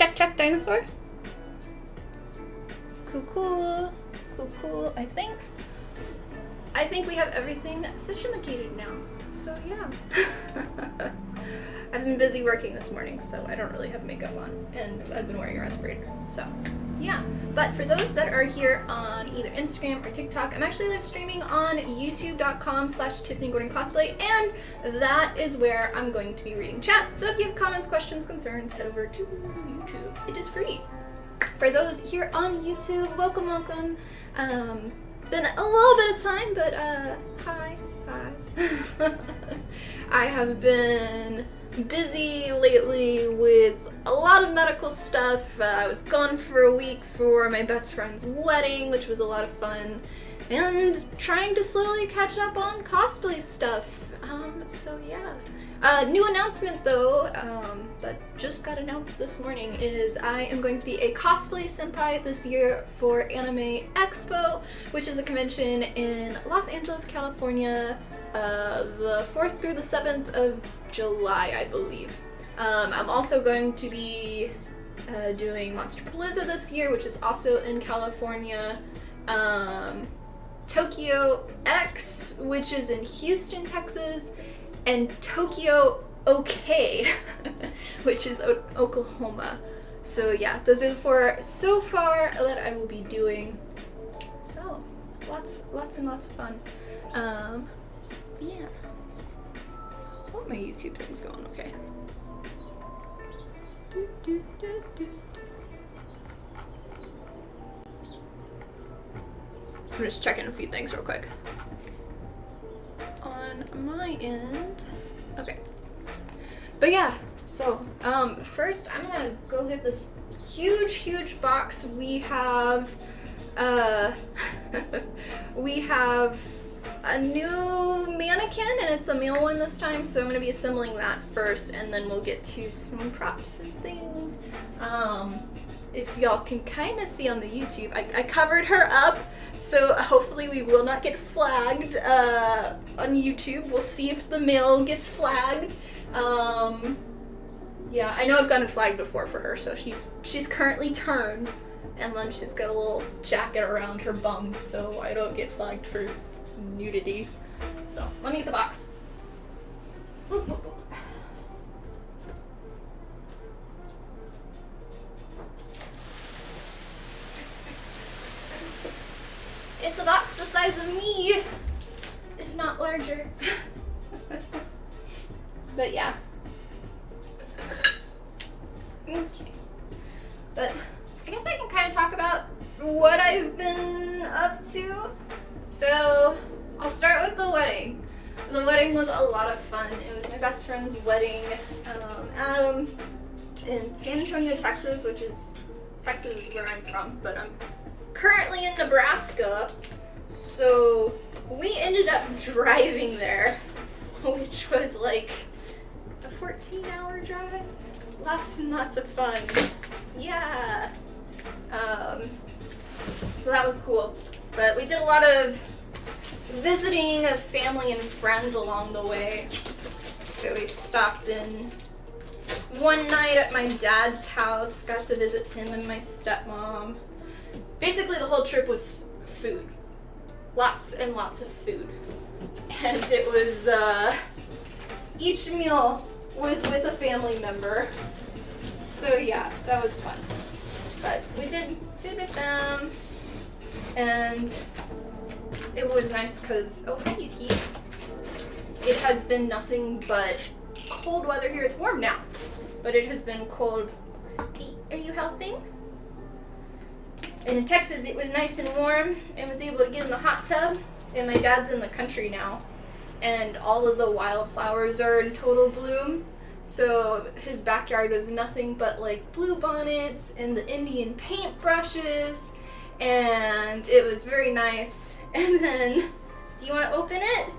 Check, check, dinosaur. Cool. I think we have everything situated now. So yeah. I've been busy working this morning, so I don't really have makeup on, and I've been wearing a respirator. So yeah. But for those that are here on either Instagram or TikTok, I'm actually live streaming on youtube.com/TiffanyGordonCosplay, and that is where I'm going to be reading chat. So if you have comments, questions, concerns, head over to YouTube. It is free. For those here on YouTube, welcome. Been a little bit of time, but hi. I have been busy lately with a lot of medical stuff. I was gone for a week for my best friend's wedding, which was a lot of fun, and trying to slowly catch up on cosplay stuff. So yeah. New announcement though, that just got announced this morning is I am going to be a cosplay senpai this year for Anime Expo, which is a convention in Los Angeles, California, the 4th through the 7th of July, I believe. I'm also going to be doing Monster Palooza this year, which is also in California. Tokyo X, which is in Houston, Texas, and Tokyo OK, which is Oklahoma. So yeah, those are the 4 so far that I will be doing. So lots and lots of fun. Yeah. I hope my YouTube thing's going okay. I'm just checking a few things real quick. On my end, okay. But yeah, so first I'm gonna go get this huge box. We have we have a new mannequin, and it's a male one this time, so I'm gonna be assembling that first, and then we'll get to some props and things. If y'all can kind of see on the YouTube, I covered her up, so hopefully we will not get flagged on YouTube. We'll see if the male gets flagged. Yeah, I know I've gotten flagged before for her, so she's currently turned, and then she's got a little jacket around her bum, so I don't get flagged for nudity. So let me get the box. It's a box the size of me, if not larger. But yeah. Okay. But I guess I can kind of talk about what I've been up to. So I'll start with the wedding. The wedding was a lot of fun. It was my best friend's wedding, Adam, in San Antonio, Texas, which is where I'm from, but I'm currently in Nebraska, so we ended up driving there, which was like a 14-hour drive. Lots and lots of fun. Yeah. So that was cool. But we did a lot of visiting of family and friends along the way. So we stopped in one night at my dad's house, got to visit him and my stepmom. Basically, the whole trip was food. Lots and lots of food. And it was, each meal was with a family member. So yeah, that was fun. But we did food with them, and it was nice because, oh hi Yuki. It has been nothing but cold weather here. It's warm now, but it has been cold. Are you helping? And in Texas, it was nice and warm, and was able to get in the hot tub. And my dad's in the country now, and all of the wildflowers are in total bloom. So his backyard was nothing but like blue bonnets and the Indian paintbrushes, and it was very nice. And then, do you want to open it?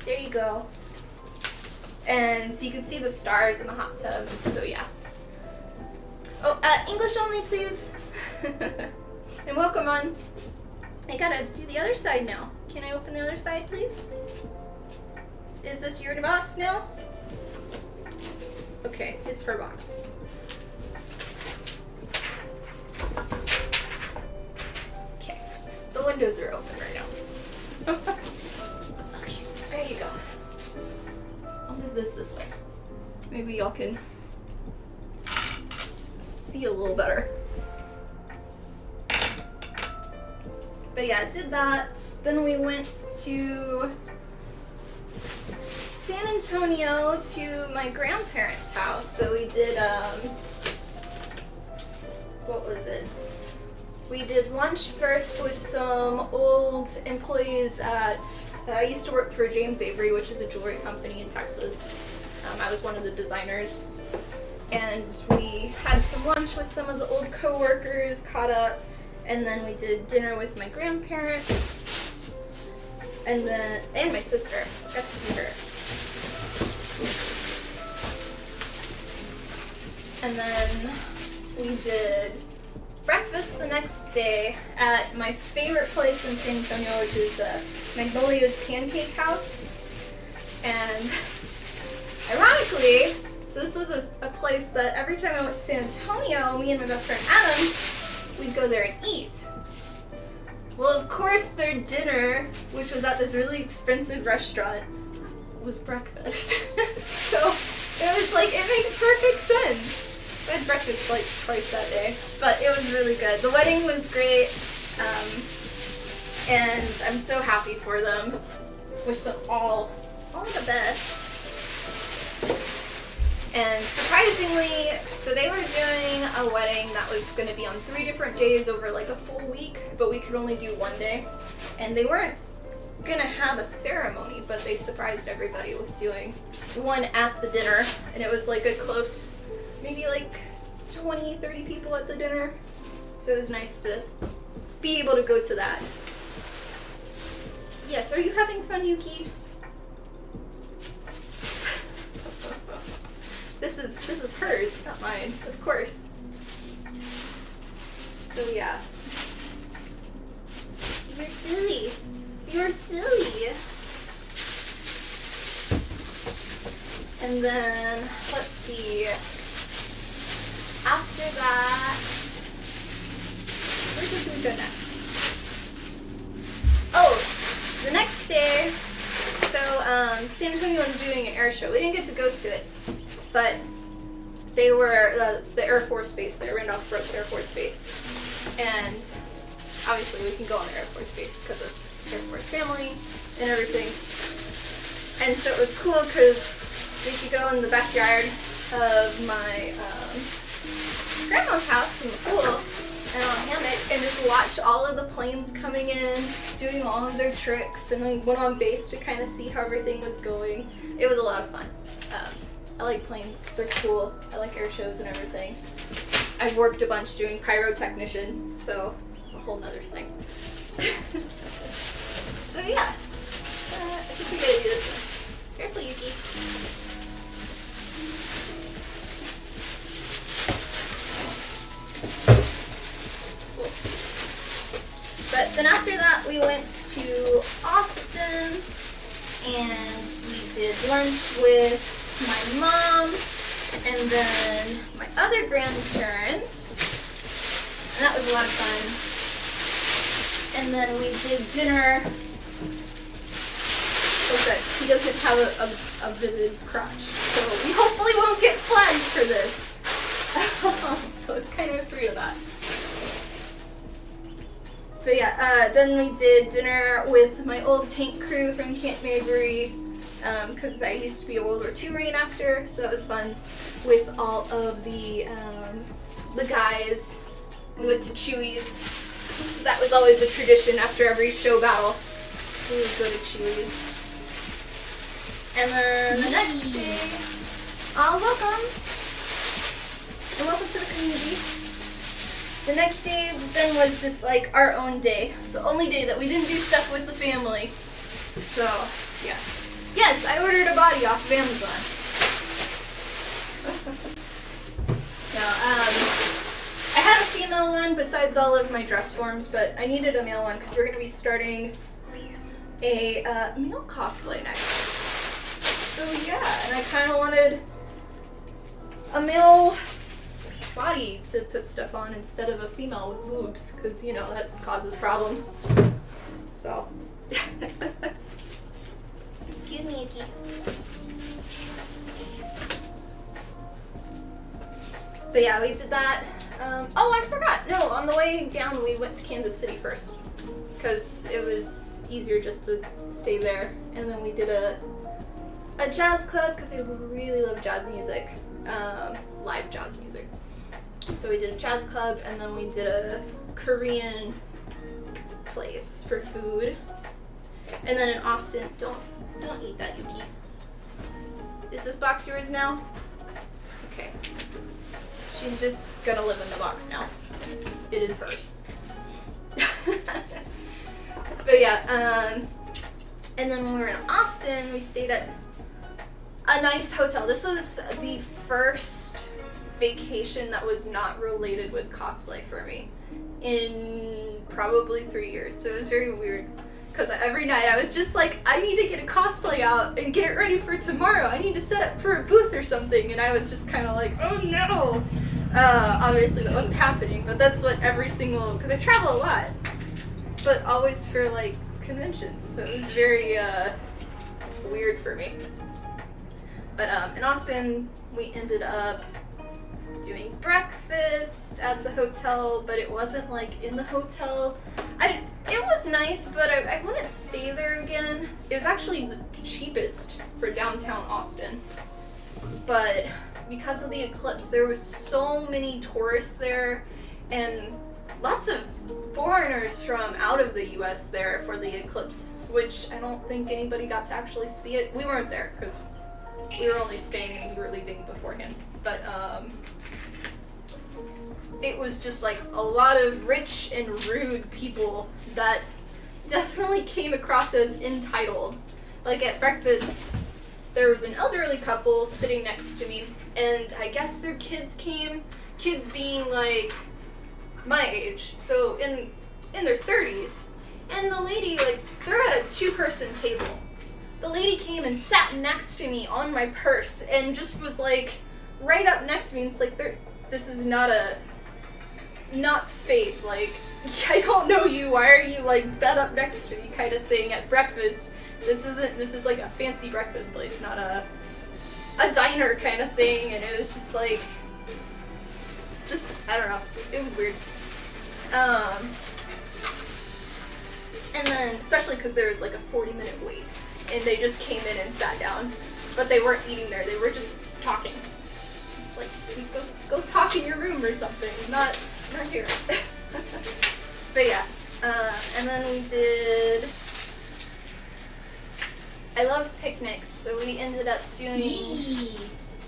There you go. And so you can see the stars in the hot tub. So yeah. Oh, English only, please. And welcome on. I gotta do the other side now. Can I open the other side, please? Is this your box now? Okay, it's her box. windows are open right now. Okay, there you go. I'll move this way. Maybe y'all can see a little better. But yeah, did that. Then we went to San Antonio to my grandparents' house. So we did, what was it? We did lunch first with some old employees at, I used to work for James Avery, which is a jewelry company in Texas. I was one of the designers. And we had some lunch with some of the old co-workers, caught up, and then we did dinner with my grandparents. And my sister. Got to see her. And then we did breakfast the next day at my favorite place in San Antonio, which is Magnolia's Pancake House. And ironically, so this was a place that every time I went to San Antonio, me and my best friend Adam, we'd go there and eat. Well, of course, their dinner, which was at this really expensive restaurant, was breakfast. So it was like, it makes perfect sense. I had breakfast like twice that day, but it was really good. The wedding was great, and I'm so happy for them. Wish them all the best. And surprisingly, so they were doing a wedding that was going to be on 3 different days over like a full week, but we could only do 1 day. And they weren't going to have a ceremony, but they surprised everybody with doing one at the dinner. And it was like a close, maybe like 20, 30 people at the dinner. So it was nice to be able to go to that. Yes, are you having fun, Yuki? This is hers, not mine, of course. So yeah. You're silly. You're silly. And then, let's see. After that, where did we go next? Oh, the next day, so San Antonio was doing an air show. We didn't get to go to it, but they were the Air Force Base there, Randolph Brooks Air Force Base. And obviously we can go on the Air Force Base because of Air Force family and everything. And so it was cool because we could go in the backyard of my grandma's house in the pool and on a hammock and just watch all of the planes coming in, doing all of their tricks, and then went on base to kind of see how everything was going. It was a lot of fun. I like planes, they're cool. I like air shows and everything. I've worked a bunch doing pyrotechnician, so it's a whole nother thing. So yeah, I think we gotta do this one. Careful, Yuki. Cool. But then after that, we went to Austin, and we did lunch with my mom, and then my other grandparents, and that was a lot of fun. And then we did dinner. Oh good, he doesn't have a vivid crotch, so we hopefully won't get flagged for this. I was kind of afraid of that. But yeah, then we did dinner with my old tank crew from Camp Maybury, because I used to be a World War II reenactor, so that was fun with all of the guys. We went to Chewy's. That was always a tradition after every show battle. We would go to Chewy's. And then the next day, welcome! And welcome to the community. The next day then was just like our own day. The only day that we didn't do stuff with the family. So, yeah. Yes, I ordered a body off of Amazon. No, I had a female one besides all of my dress forms, but I needed a male one because we're going to be starting a male cosplay next. So yeah, and I kind of wanted a male body to put stuff on instead of a female with boobs, because, you know, that causes problems. So. Excuse me, Yuki. But yeah, we did that. Oh, I forgot. No, on the way down, we went to Kansas City first. Because it was easier just to stay there. And then we did a jazz club, because I really love jazz music. Live jazz music. So we did a jazz club, and then we did a Korean place for food. And then in Austin, don't eat that, Yuki. Is this box yours now? Okay. She's just gonna live in the box now. It is hers. But yeah, and then when we were in Austin, we stayed at a nice hotel. This was the first vacation that was not related with cosplay for me in probably 3 years. So it was very weird. Because every night I was just like, I need to get a cosplay out and get it ready for tomorrow. I need to set up for a booth or something. And I was just kind of like, oh no. Obviously that wasn't happening, but that's what every single, because I travel a lot, but always for like conventions. So it was very weird for me. But in Austin, we ended up doing breakfast at the hotel, but it wasn't like in the hotel. It was nice, but I wouldn't stay there again. It was actually the cheapest for downtown Austin. But because of the eclipse, there was so many tourists there and lots of foreigners from out of the US there for the eclipse, which I don't think anybody got to actually see it. We weren't there because we were only staying and we were leaving beforehand. But it was just like a lot of rich and rude people that definitely came across as entitled. Like at breakfast, there was an elderly couple sitting next to me, and I guess their kids came, kids being like my age, so in their 30s, and the lady, like, they're at a 2-person table. The lady came and sat next to me on my purse and just was like right up next to me. It's like, this is not space, like, I don't know you, why are you like bed up next to me kind of thing at breakfast. This is like a fancy breakfast place, not a diner kind of thing, and it was just like, I don't know, it was weird. And then, especially because there was like a 40-minute wait, and they just came in and sat down, but they weren't eating there, they were just talking. It's like, go talk in your room or something, not here. But yeah, and then we did, I love picnics, so we ended up doing,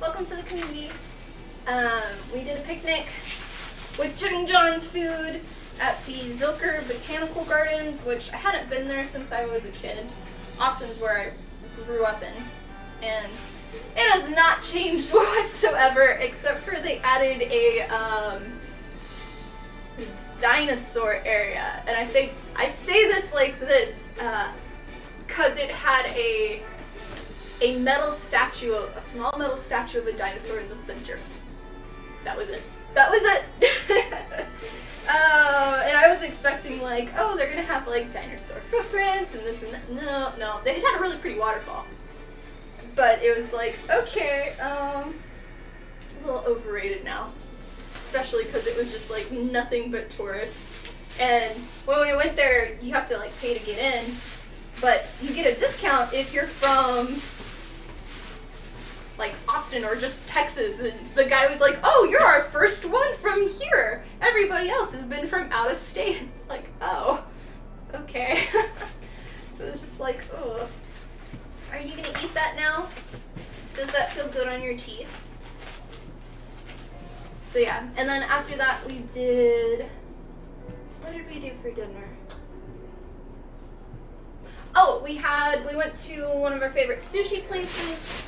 welcome to the community. We did a picnic with Jimmy John's food at the Zilker Botanical Gardens, which I hadn't been there since I was a kid. Austin's where I grew up in, and it has not changed whatsoever, except for they added a dinosaur area. And I say this like this, because it had a metal statue, a small metal statue of a dinosaur in the center. That was it. That was it. And I was expecting like, oh, they're gonna have like dinosaur footprints and this and that. No, they had a really pretty waterfall. But it was like, okay, a little overrated now. Especially because it was just like nothing but tourists. And when we went there, you have to like pay to get in, but you get a discount if you're from like Austin or just Texas. And the guy was like, oh, you're our first one from here. Everybody else has been from out of state. It's like, oh, okay. So it's just like, oh, are you gonna eat that now? Does that feel good on your teeth? So yeah, and then after that we did, what did we do for dinner? Oh, we went to one of our favorite sushi places,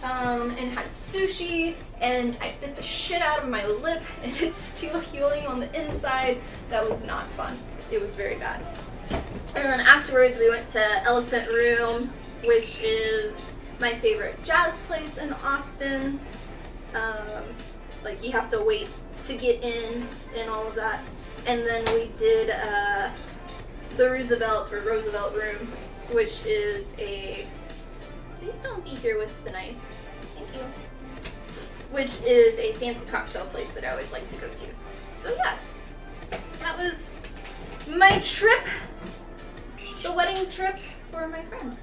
and had sushi, and I bit the shit out of my lip, and it's still healing on the inside. That was not fun. It was very bad. And then afterwards we went to Elephant Room, which is my favorite jazz place in Austin. Like, you have to wait to get in and all of that. And then we did the Roosevelt room, which is a... Please don't be here with the knife. Thank you. Which is a fancy cocktail place that I always like to go to. So yeah, that was my trip, the wedding trip for my friend.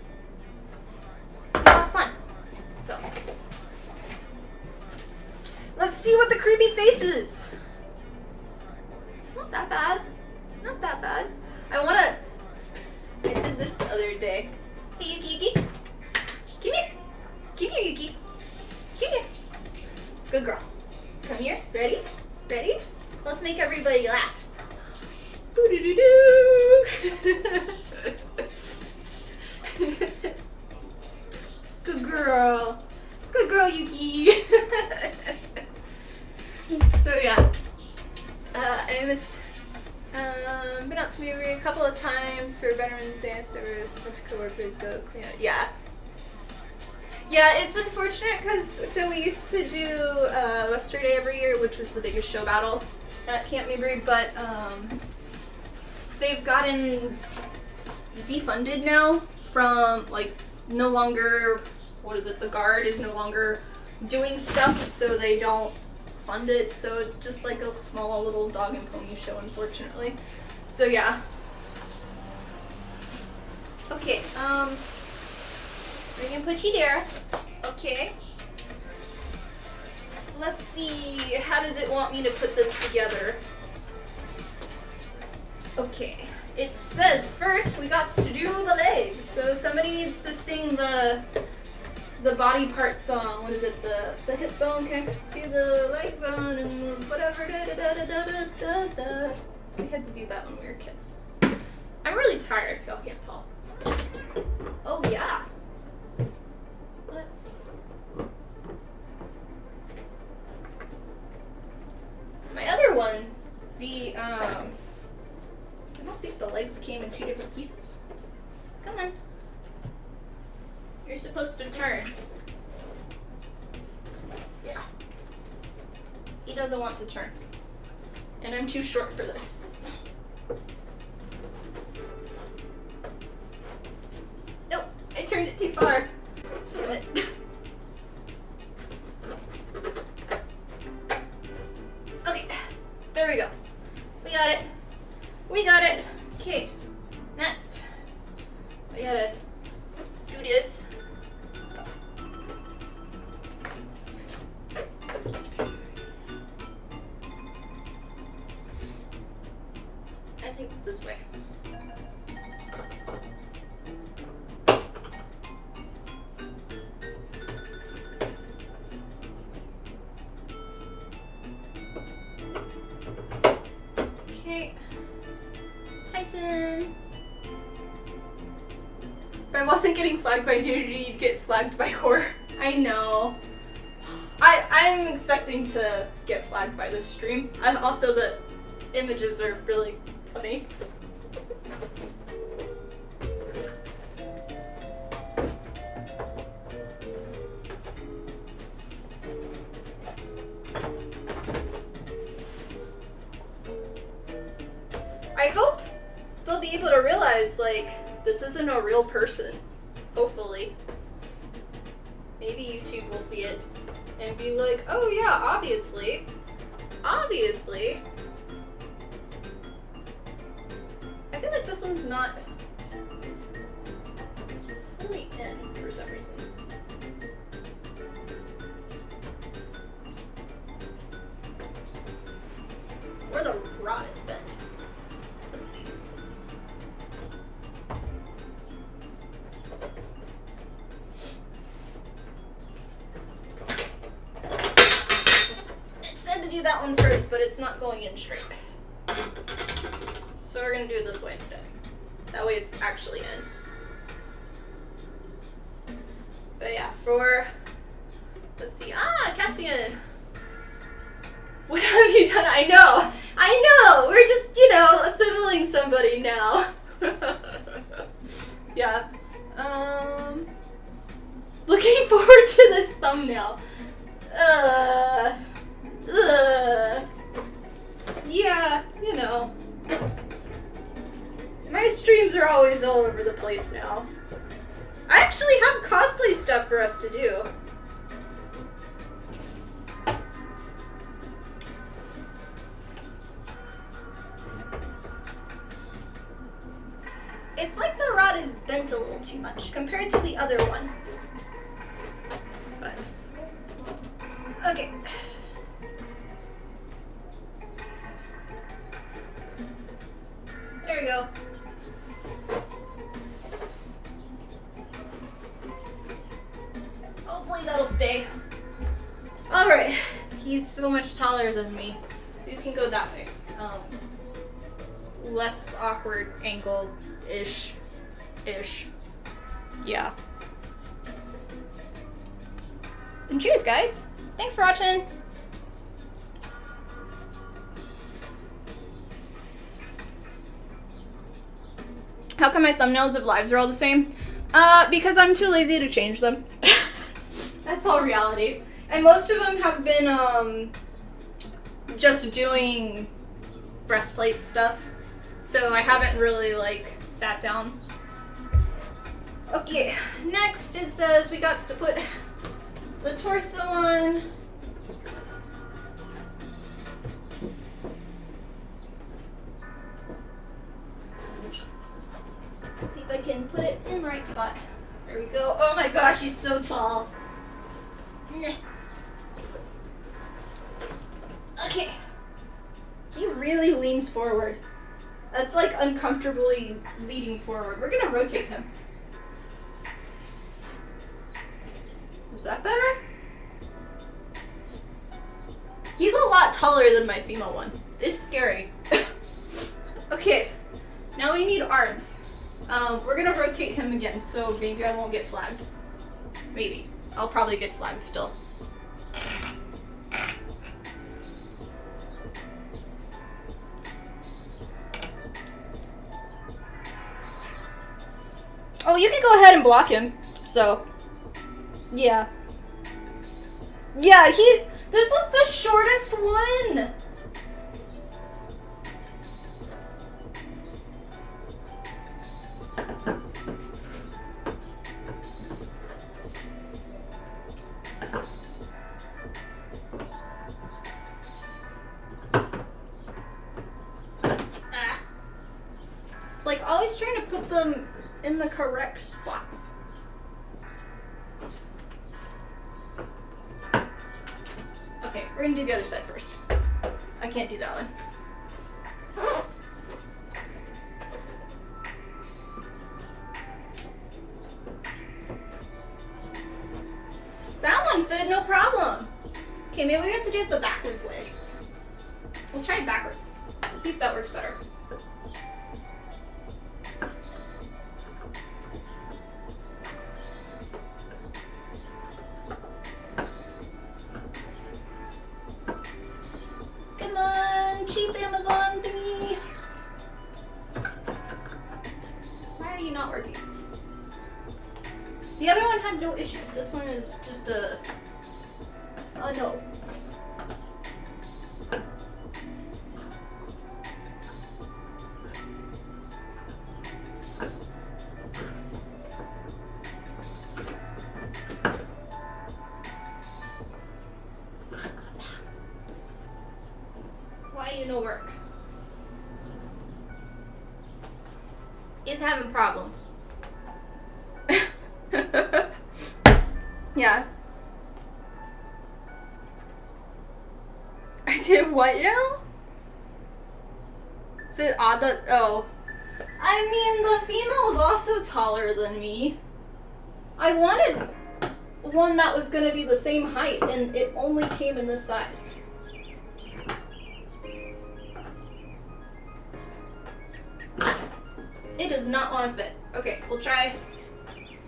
A lot of fun. So, let's see what the creepy face is. It's not that bad. Not that bad. I did this the other day. Hey Yuki. Come here. Come here, Yuki. Come here. Good girl. Come here. Ready? Ready? Let's make everybody laugh. Boo-doo-doo-doo. Good girl. Good girl, Yuki. So yeah. I missed. Been out to maybe a couple of times for Veterans Day and service. Bunch of coworkers go clean up. Yeah. Yeah, it's unfortunate because, so we used to do Western Day every year, which was the biggest show battle at Camp Mabry, but they've gotten defunded now from, like, no longer, what is it, the Guard is no longer doing stuff, so they don't fund it, so it's just like a small little dog and pony show, unfortunately. So yeah. Okay, we're gonna put you there. Okay. Let's see, how does it want me to put this together? Okay. It says first we got to do the legs. So somebody needs to sing the body part song. What is it? The hip bone connects to the leg bone and the whatever. Da, da, da, da, da, da, da. We had to do that when we were kids. I'm really tired if y'all can't tell. Oh yeah. Let's. My other one, the I don't think the legs came in 2 different pieces. Come on. You're supposed to turn. Yeah. He doesn't want to turn. And I'm too short for this. Nope, I turned it too far. Damn it. Okay, there we go. We got it. We got it. Okay, next. We gotta do this. I think it's this way. Okay. Tighten. If I wasn't getting flagged by nudity, you'd get flagged by horror. I know. I'm expecting to get flagged by this stream. Also, the images are really funny. I hope they'll be able to realize, like, this isn't a real person. Hopefully. Maybe YouTube will see it and be like, oh yeah, obviously. Obviously. I feel like this one's not fully in for some reason. Or the rod is bent. Let's see. It said to do that one first, but it's not going in straight. So we're gonna do it this way instead. That way it's actually in. But yeah, for, let's see, Caspian! What have you done? I know! We're just, assimilating somebody now. Yeah. Looking forward to this thumbnail. Yeah, My are always all over the place now. I actually have cosplay stuff for us to do. It's like the rod is bent a little too much compared to the other one. But, okay. There we go. Hopefully that'll stay. Alright. He's so much taller than me. You can go that way. Less awkward angle-ish. Yeah. And cheers, guys. Thanks for watching. How come my thumbnails of lives are all the same? Because I'm too lazy to change them. That's all reality. And most of them have been, just doing breastplate stuff. So I haven't really, like, sat down. Okay, next it says we got to put the torso on. Let's see if I can put it in the right spot. There we go. Oh my gosh, he's so tall. Okay. He really leans forward. That's like uncomfortably leaning forward. We're gonna rotate him. Is that better? He's a lot taller than my female one. It's scary. Okay, now we need arms. We're gonna rotate him again, so maybe I won't get flagged. Maybe. I'll probably get flagged still. Oh, you can go ahead and block him, so. Yeah. Yeah, this was the shortest one! It's like always trying to put them in the correct spots. Okay, we're gonna do the other side first. I can't do that one. That one fit, no problem. Okay, maybe we have to do it the backwards way. We'll try it backwards. See if that works better. Come on, cheap Amazon thingy. Why are you not working? The other one had no issues. This one is just a... Oh no. Why you no work? Is having problems. Yeah. I did what now? Is it odd that... Oh. I mean, the female is also taller than me. I wanted one that was going to be the same height, and it only came in this size. It does not want to fit. Okay, we'll try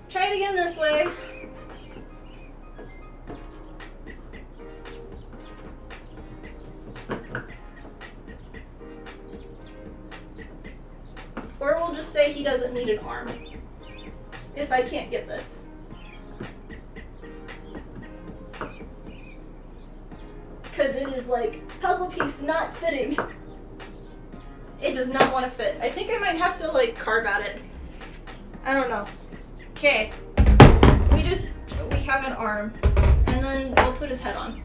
it again this way. Or we'll just say he doesn't need an arm. If I can't get this. Because it is like puzzle piece not fitting. It does not want to fit. I think I might have to like carve at it. I don't know. Okay. We have an arm. And then we'll put his head on.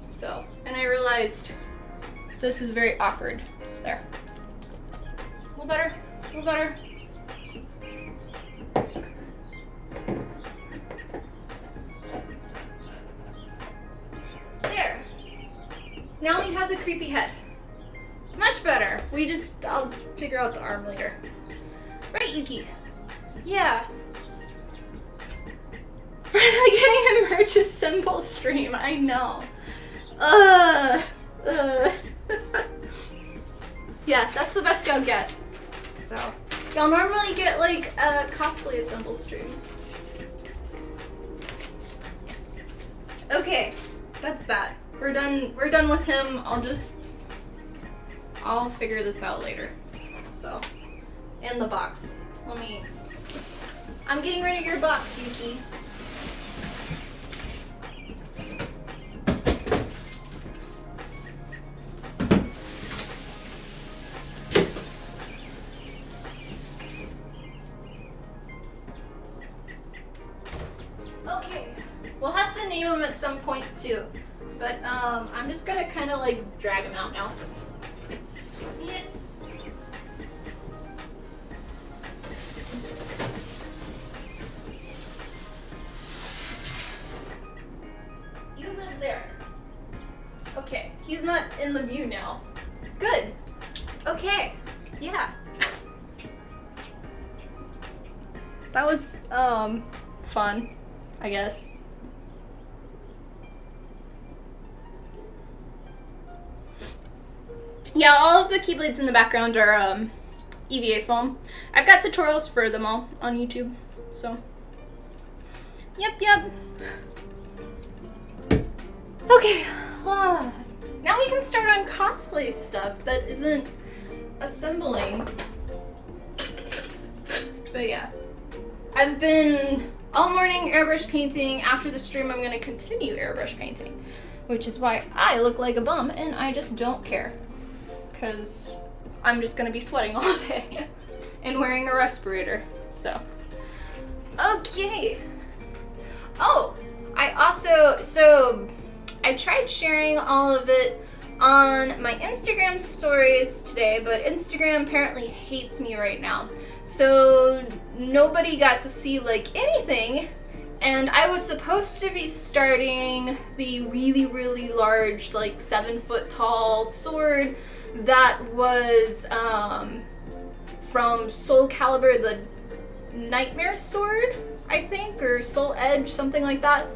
So, and I realized this is very awkward. There. A little better. A little better. There. Now he has a creepy head. Much better. I'll figure out the arm later. Right, Yuki? Yeah. Finally getting a merch symbol stream, I know. Yeah, that's the best y'all get. So, y'all normally get like cosplay assemble streams. Okay, that's that. We're done with him. I'll figure this out later. So, in the box. I'm getting rid of your box, Yuki. Okay, we'll have to name him at some point too, but I'm just gonna kind of like drag him out now. You live there. Okay, he's not in the view now. Good. Okay, yeah. That was fun, I guess. Yeah, all of the keyblades in the background are EVA foam. I've got tutorials for them all on YouTube, so. Yep. Okay, now we can start on cosplay stuff that isn't assembling. But yeah, I've been all morning airbrush painting. After the stream, I'm gonna continue airbrush painting, which is why I look like a bum and I just don't care. Because I'm just gonna be sweating all day and wearing a respirator, so. Okay. Oh, I tried sharing all of it on my Instagram stories today, but Instagram apparently hates me right now. So nobody got to see like anything, and I was supposed to be starting the really large, like 7-foot tall sword that was from Soul Calibur, the Nightmare Sword, I think, or Soul Edge, something like that.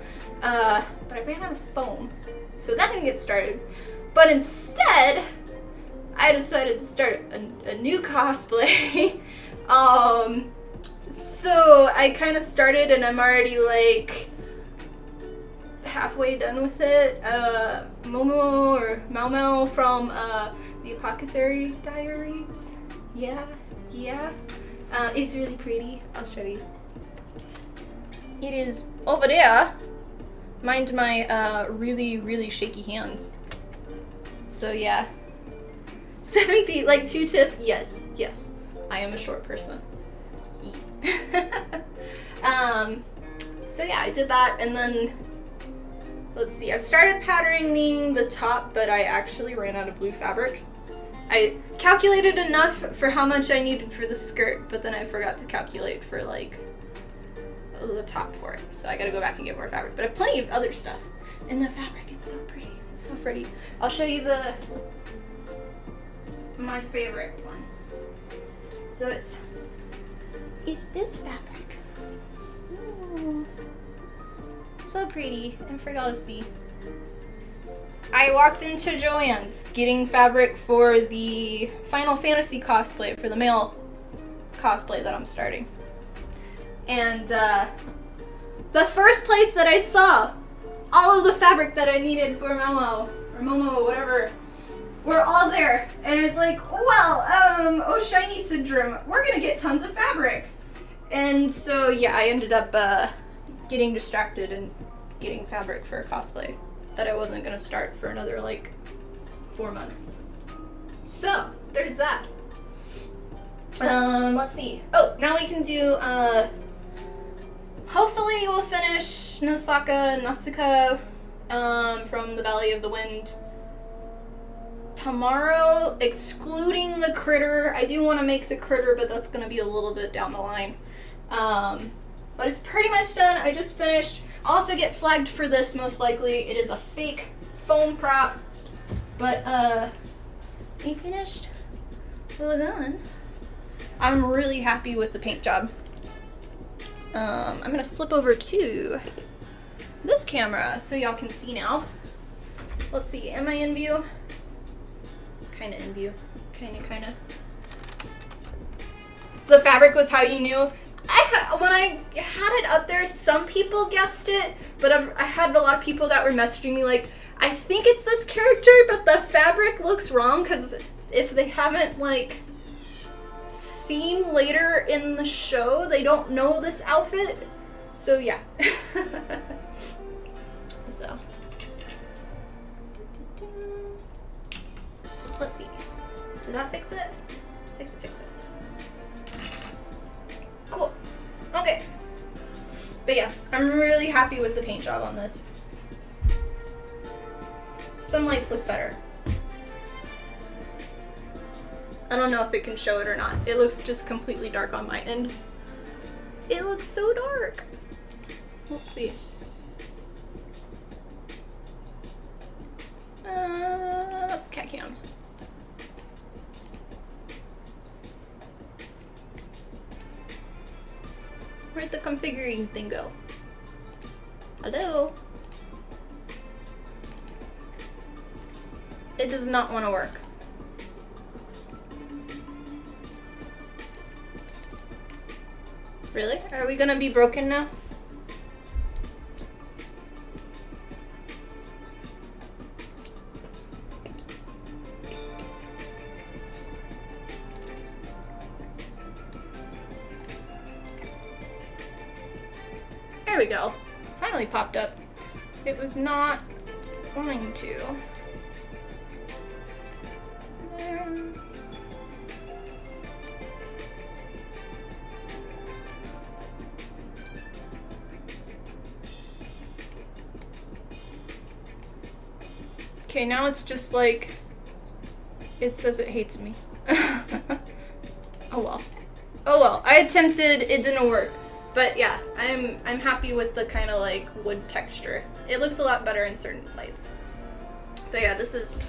But I ran out of foam, so that didn't get started. But instead, I decided to start a new cosplay. So I kind of started, and I'm already like halfway done with it. Momo from the Apothecary Diaries. Yeah. It's really pretty. I'll show you. It is over there. Mind my really shaky hands. So yeah. 7 feet, like 2 Tiff. Yes. I am a short person. So yeah, I did that, and then let's see, I started patterning the top, but I actually ran out of blue fabric. I calculated enough for how much I needed for the skirt, but then I forgot to calculate for like the top for it. So I gotta go back and get more fabric. But I have plenty of other stuff. And the fabric, it's so pretty. It's so pretty. I'll show you my favorite one. So it's this fabric. Ooh. So pretty and for y'all to see. I walked into Joann's getting fabric for the Final Fantasy cosplay, for the male cosplay that I'm starting. And the first place that I saw all of the fabric that I needed for Momo, whatever, were all there. And it's like, well, oh shiny syndrome, we're gonna get tons of fabric. And so yeah, I ended up getting distracted and getting fabric for a cosplay that I wasn't gonna start for another like 4 months. So there's that. Let's see. Oh, now we can do, hopefully we'll finish Nausicaa, from the Valley of the Wind tomorrow, excluding the critter. I do want to make the critter, but that's going to be a little bit down the line. But it's pretty much done. I just finished. I'll also get flagged for this, most likely. It is a fake foam prop. But, we finished the gun. I'm really happy with the paint job. I'm going to flip over to this camera so y'all can see now. Let's see. Am I in view? Kind of in view. Kind of. The fabric was how you knew. When I had it up there, some people guessed it, but I had a lot of people that were messaging me like, I think it's this character, but the fabric looks wrong, because if they haven't, like, seen later in the show, they don't know this outfit. So, yeah. So. Let's see. Did that fix it? Fix it. Cool. Okay. But yeah, I'm really happy with the paint job on this. Some lights look better. I don't know if it can show it or not. It looks just completely dark on my end. It looks so dark. Let's see. That's cat cam. Where'd the configuring thing go? Hello? It does not want to work. Really? Are we gonna be broken now? There we go. Finally popped up. It was not wanting to. Okay, now it's just like, it says it hates me. Oh well. Oh well, I attempted, it didn't work. But yeah, I'm happy with the kind of like wood texture. It looks a lot better in certain lights. But yeah, this is...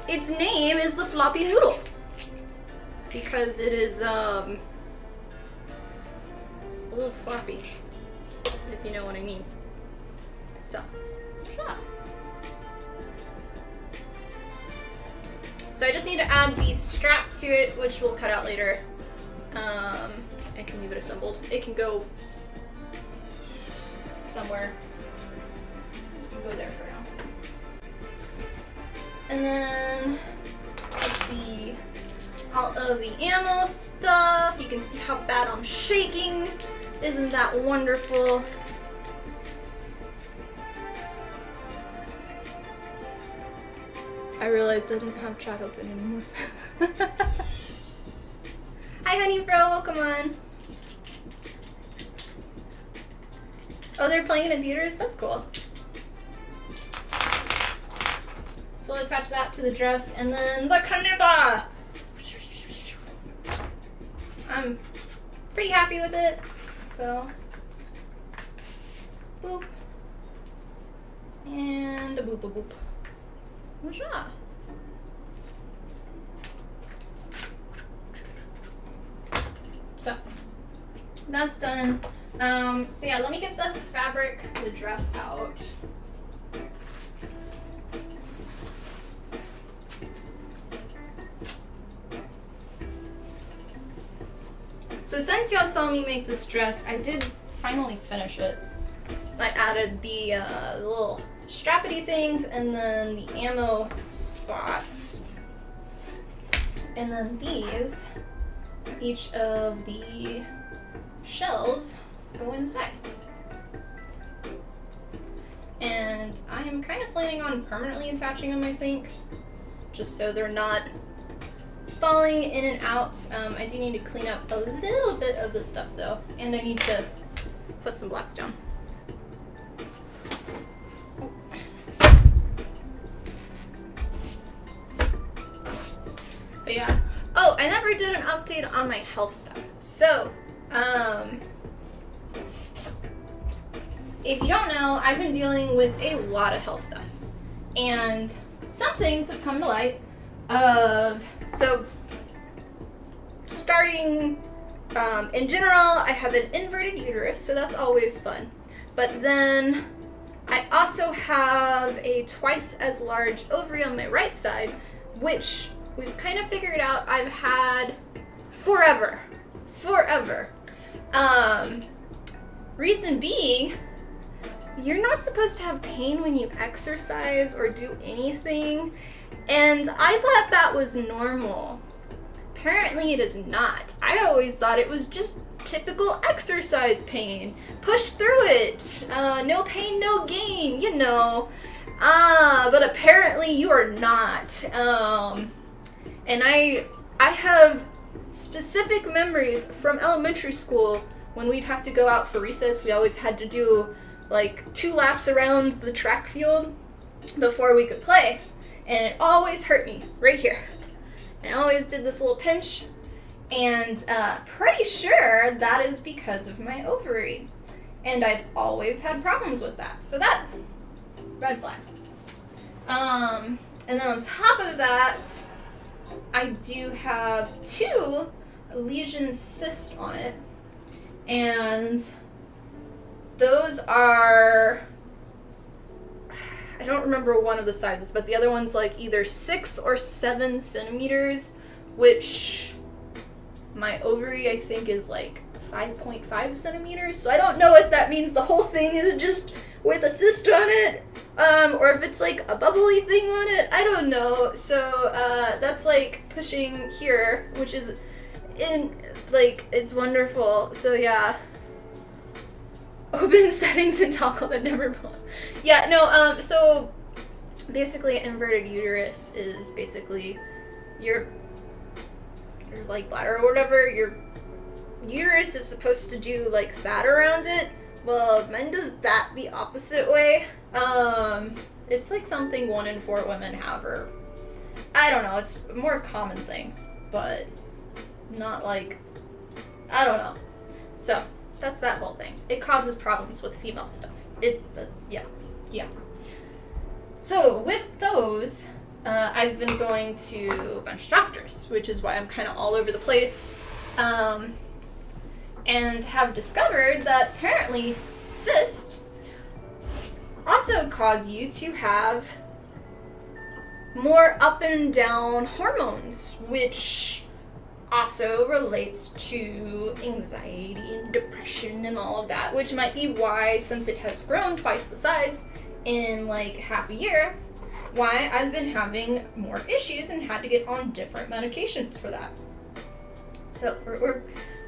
Its name is the Floppy Noodle. Because it is, a little floppy. If you know what I mean. So, yeah. So I just need to add the strap to it, which we'll cut out later. I can leave it assembled. It can go somewhere. It can go there for now. And then, let's see, all of the ammo stuff. You can see how bad I'm shaking. Isn't that wonderful? I realized I didn't have chat open anymore. Hi, Honey Bro, welcome on. Oh, they're playing in theaters? That's cool. So we'll attach that to the dress, and then the Kaneba! I'm pretty happy with it, so... Boop. And a boop a boop. Bonjour. So, that's done. So yeah, let me get the fabric, the dress out. So since y'all saw me make this dress, I did finally finish it. I added the little strappity things and then the ammo spots. And then these, each of the shells go inside. And and I am kind of planning on permanently attaching them, I think, just so they're not falling in and out. I do need to clean up a little bit of the stuff though, and I need to put some blocks down. But yeah. Oh, I never did an update on my health stuff. So, if you don't know, I've been dealing with a lot of health stuff. And some things have come to light so starting, in general, I have an inverted uterus, so that's always fun. But then I also have a twice as large ovary on my right side, which we've kind of figured out I've had forever. Reason being, you're not supposed to have pain when you exercise or do anything, and I thought that was normal. Apparently it is not. I always thought it was just typical exercise pain. Push through it. No pain, no gain, you know. But apparently you are not. And I have specific memories from elementary school when we'd have to go out for recess. We always had to do like 2 laps around the track field before we could play. And it always hurt me right here. And I always did this little pinch. And pretty sure that is because of my ovary. And I've always had problems with that. So that, red flag. And then on top of that, I do have 2 lesion cysts on it. And those are, I don't remember one of the sizes, but the other one's like either 6 or 7 centimeters, which my ovary I think is like 5.5 centimeters. So I don't know if that means the whole thing is just with a cyst on it, or if it's like a bubbly thing on it. I don't know. So that's like pushing here, which is in like, it's wonderful. So yeah. Open settings and toggle that never blow. Yeah, no, so basically inverted uterus is basically your like bladder or whatever, your uterus is supposed to do like that around it. Well, mine does that the opposite way. It's like something 1 in 4 women have, or I don't know, it's a more common thing, but not like, I don't know. So that's that whole thing. It causes problems with female stuff. Yeah. So with those, I've been going to a bunch of doctors, which is why I'm kind of all over the place, and have discovered that apparently cysts also cause you to have more up and down hormones, which also relates to anxiety and depression and all of that, which might be why, since it has grown twice the size in like half a year, why I've been having more issues and had to get on different medications for that. So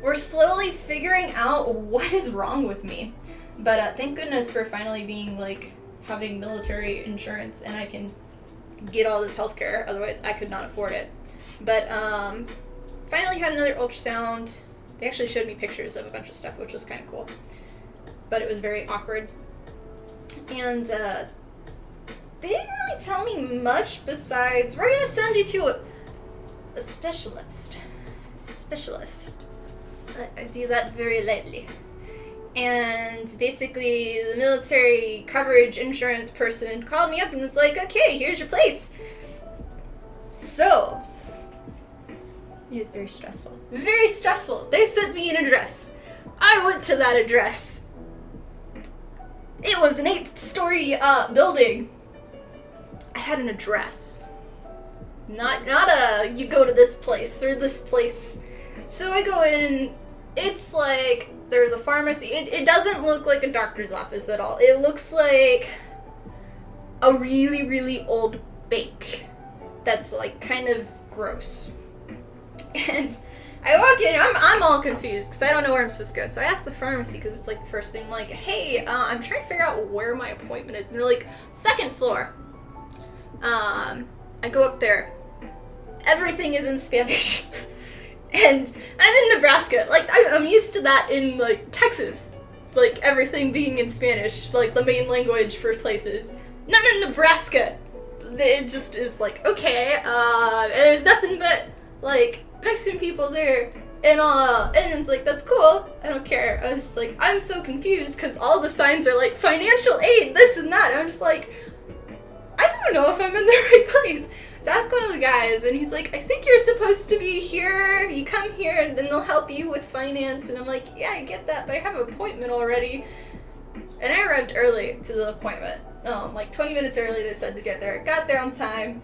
we're slowly figuring out what is wrong with me, but thank goodness for finally being like having military insurance and I can get all this healthcare. Otherwise I could not afford it. But finally had another ultrasound. They actually showed me pictures of a bunch of stuff, which was kind of cool. But it was very awkward. And they didn't really tell me much besides, we're going to send you to a specialist. I do that very lightly. And basically the military coverage insurance person called me up and was like, okay, here's your place. So it was very stressful. Very stressful. They sent me an address. I went to that address. It was an 8-story building. I had an address. Not a, you go to this place or this place. So I go in and it's like, there's a pharmacy. It doesn't look like a doctor's office at all. It looks like a really, really old bank. That's like kind of gross. And I walk in, I'm all confused because I don't know where I'm supposed to go. So I ask the pharmacy because it's like the first thing. I'm like, hey, I'm trying to figure out where my appointment is. And they're like, 2nd floor. I go up there. Everything is in Spanish. And I'm in Nebraska. Like, I'm used to that in, like, Texas. Like, everything being in Spanish. Like, the main language for places. Not in Nebraska. It just is like, okay, and there's nothing but, like, Mexican people there. And it's like, that's cool. I don't care. I was just like, I'm so confused because all the signs are like, financial aid, this and that. And I'm just like, I don't know if I'm in the right place. So I asked one of the guys, and he's like, I think you're supposed to be here. You come here, and then they'll help you with finance. And I'm like, yeah, I get that, but I have an appointment already. And I arrived early to the appointment. Like 20 minutes early, they said to get there. Got there on time.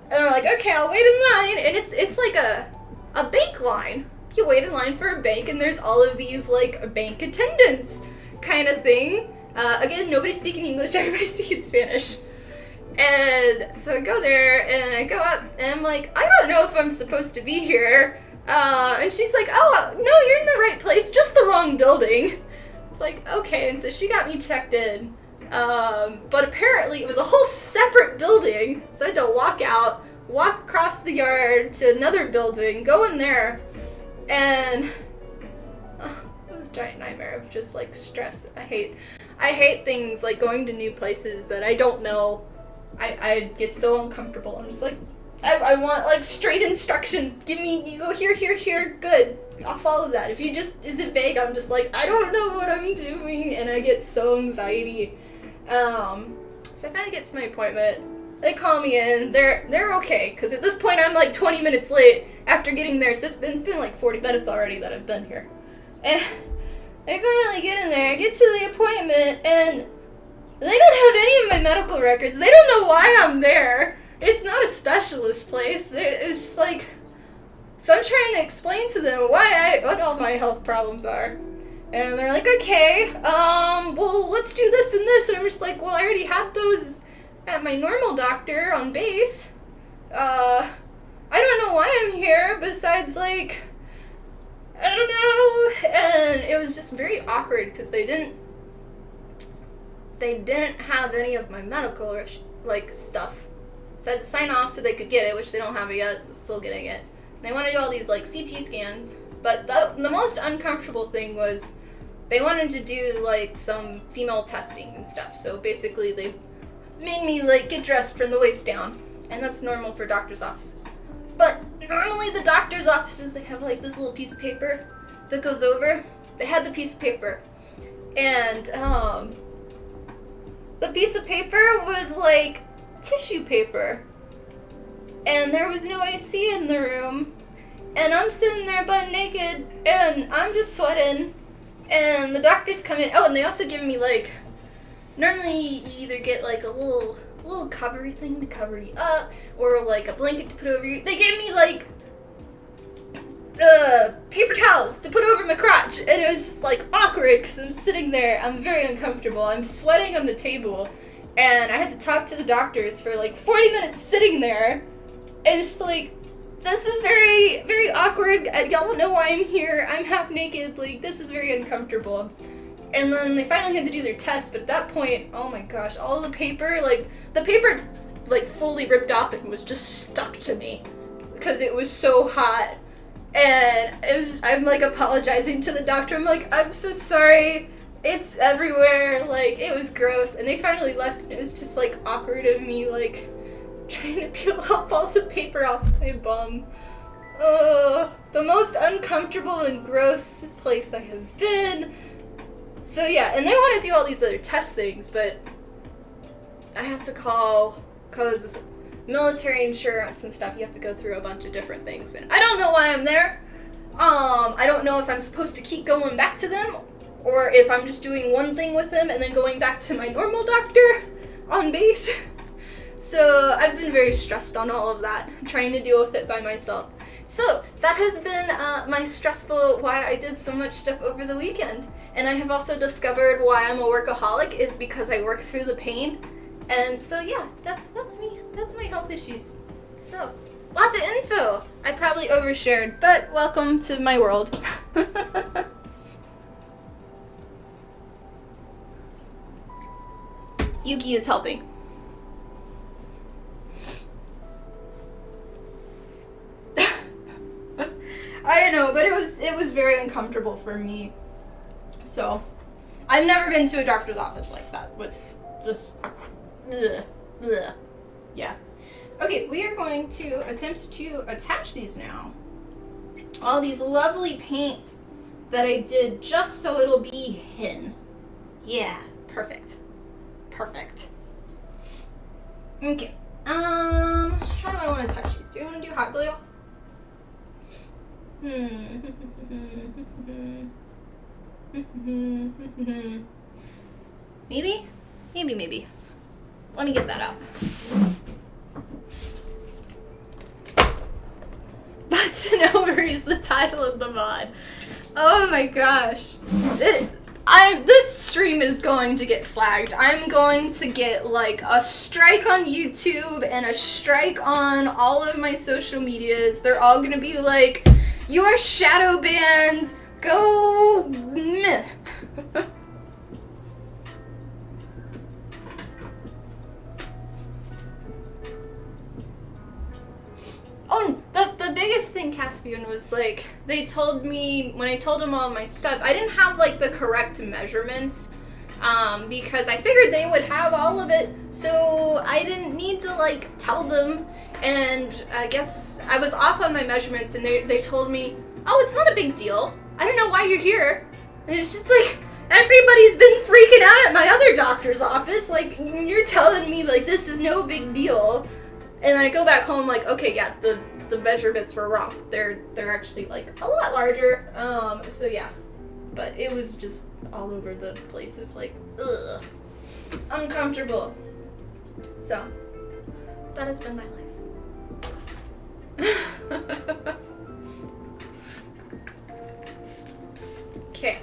And we're like, okay, I'll wait in line. And it's like a bank line. You wait in line for a bank, and there's all of these, like, bank attendants kind of thing. Again, nobody's speaking English, everybody's speaking Spanish. And so I go there, and I go up, and I'm like, I don't know if I'm supposed to be here. And she's like, oh, no, you're in the right place, just the wrong building. It's like, okay, and so she got me checked in. But apparently it was a whole separate building, so I had to walk out, walk across the yard to another building, go in there, and it was a giant nightmare of just, like, stress. I hate things like going to new places that I don't know. I get so uncomfortable. I'm just like, I want, like, straight instructions. Give me, you go here, here, here, good. I'll follow that. If you just isn't vague, I'm just like, I don't know what I'm doing, and I get so anxiety. So I finally get to my appointment. They call me in. They're okay, because at this point I'm like 20 minutes late after getting there. So it's been like 40 minutes already that I've been here. And I finally get in there. I get to the appointment, and they don't have any of my medical records. They don't know why I'm there. It's not a specialist place. It's just like, so I'm trying to explain to them what all my health problems are. And they're like, okay, well, let's do this and this. And I'm just like, well, I already had those at my normal doctor on base. I don't know why I'm here besides, like, I don't know. And it was just very awkward because they didn't have any of my medical, like, stuff. So I had to sign off so they could get it, which they don't have it yet, but still getting it. And they want to do all these, like, CT scans. But the most uncomfortable thing was they wanted to do, like, some female testing and stuff. So basically they made me, like, get dressed from the waist down. And that's normal for doctor's offices. But normally the doctor's offices, they have, like, this little piece of paper that goes over. They had the piece of paper. And the piece of paper was, like, tissue paper. And there was no AC in the room. And I'm sitting there butt naked, and I'm just sweating, and the doctors come in. Oh, and they also give me, like, normally you either get, like, a little covery thing to cover you up, or, like, a blanket to put over you. They gave me, like, paper towels to put over my crotch, and it was just, like, awkward, because I'm sitting there, I'm very uncomfortable, I'm sweating on the table, and I had to talk to the doctors for, like, 40 minutes sitting there, and it's just, like, this is very, very awkward. Y'all don't know why I'm here. I'm half naked. Like, this is very uncomfortable. And then they finally had to do their test, but at that point, oh my gosh, all the paper, like, fully ripped off and was just stuck to me because it was so hot. And I'm, like, apologizing to the doctor. I'm like, I'm so sorry. It's everywhere. Like, it was gross. And they finally left, and it was just, like, awkward of me, like, trying to peel off all the paper off my bum. The most uncomfortable and gross place I have been. So yeah, and they want to do all these other test things, but I have to call, because military insurance and stuff, you have to go through a bunch of different things, and I don't know why I'm there. I don't know if I'm supposed to keep going back to them, or if I'm just doing one thing with them and then going back to my normal doctor on base. So I've been very stressed on all of that, trying to deal with it by myself. So that has been my stressful why I did so much stuff over the weekend. And I have also discovered why I'm a workaholic is because I work through the pain. And so yeah, that's me. That's my health issues. So Lots of info. I probably overshared, but welcome to my world. Yuki is helping. I know, but it was very uncomfortable for me. So, I've never been to a doctor's office like that with just yeah. Okay, we are going to attempt to attach these now. All these lovely paint that I did just so it'll be hidden. Yeah, perfect. Perfect. Okay. How do I want to touch these? Do I want to do hot glue? Maybe? Maybe. Let me get that out. Butts and Ovaries, the title of the mod. Oh my gosh. This stream is going to get flagged. I'm going to get like a strike on YouTube and a strike on all of my social medias. They're all gonna be like, you are shadow banned. Go. Oh, the biggest thing, Caspian, was like, they told me, when I told them all my stuff, I didn't have like the correct measurements, because I figured they would have all of it, so I didn't need to like tell them, and I guess I was off on my measurements, and they told me, oh, it's not a big deal, I don't know why you're here, and it's just like, everybody's been freaking out at my other doctor's office, like, you're telling me like this is no big deal. And I go back home like, okay, yeah, the measurements were wrong. They're actually like a lot larger. So yeah. But it was just all over the place of like, ugh, uncomfortable. So that has been my life. Okay,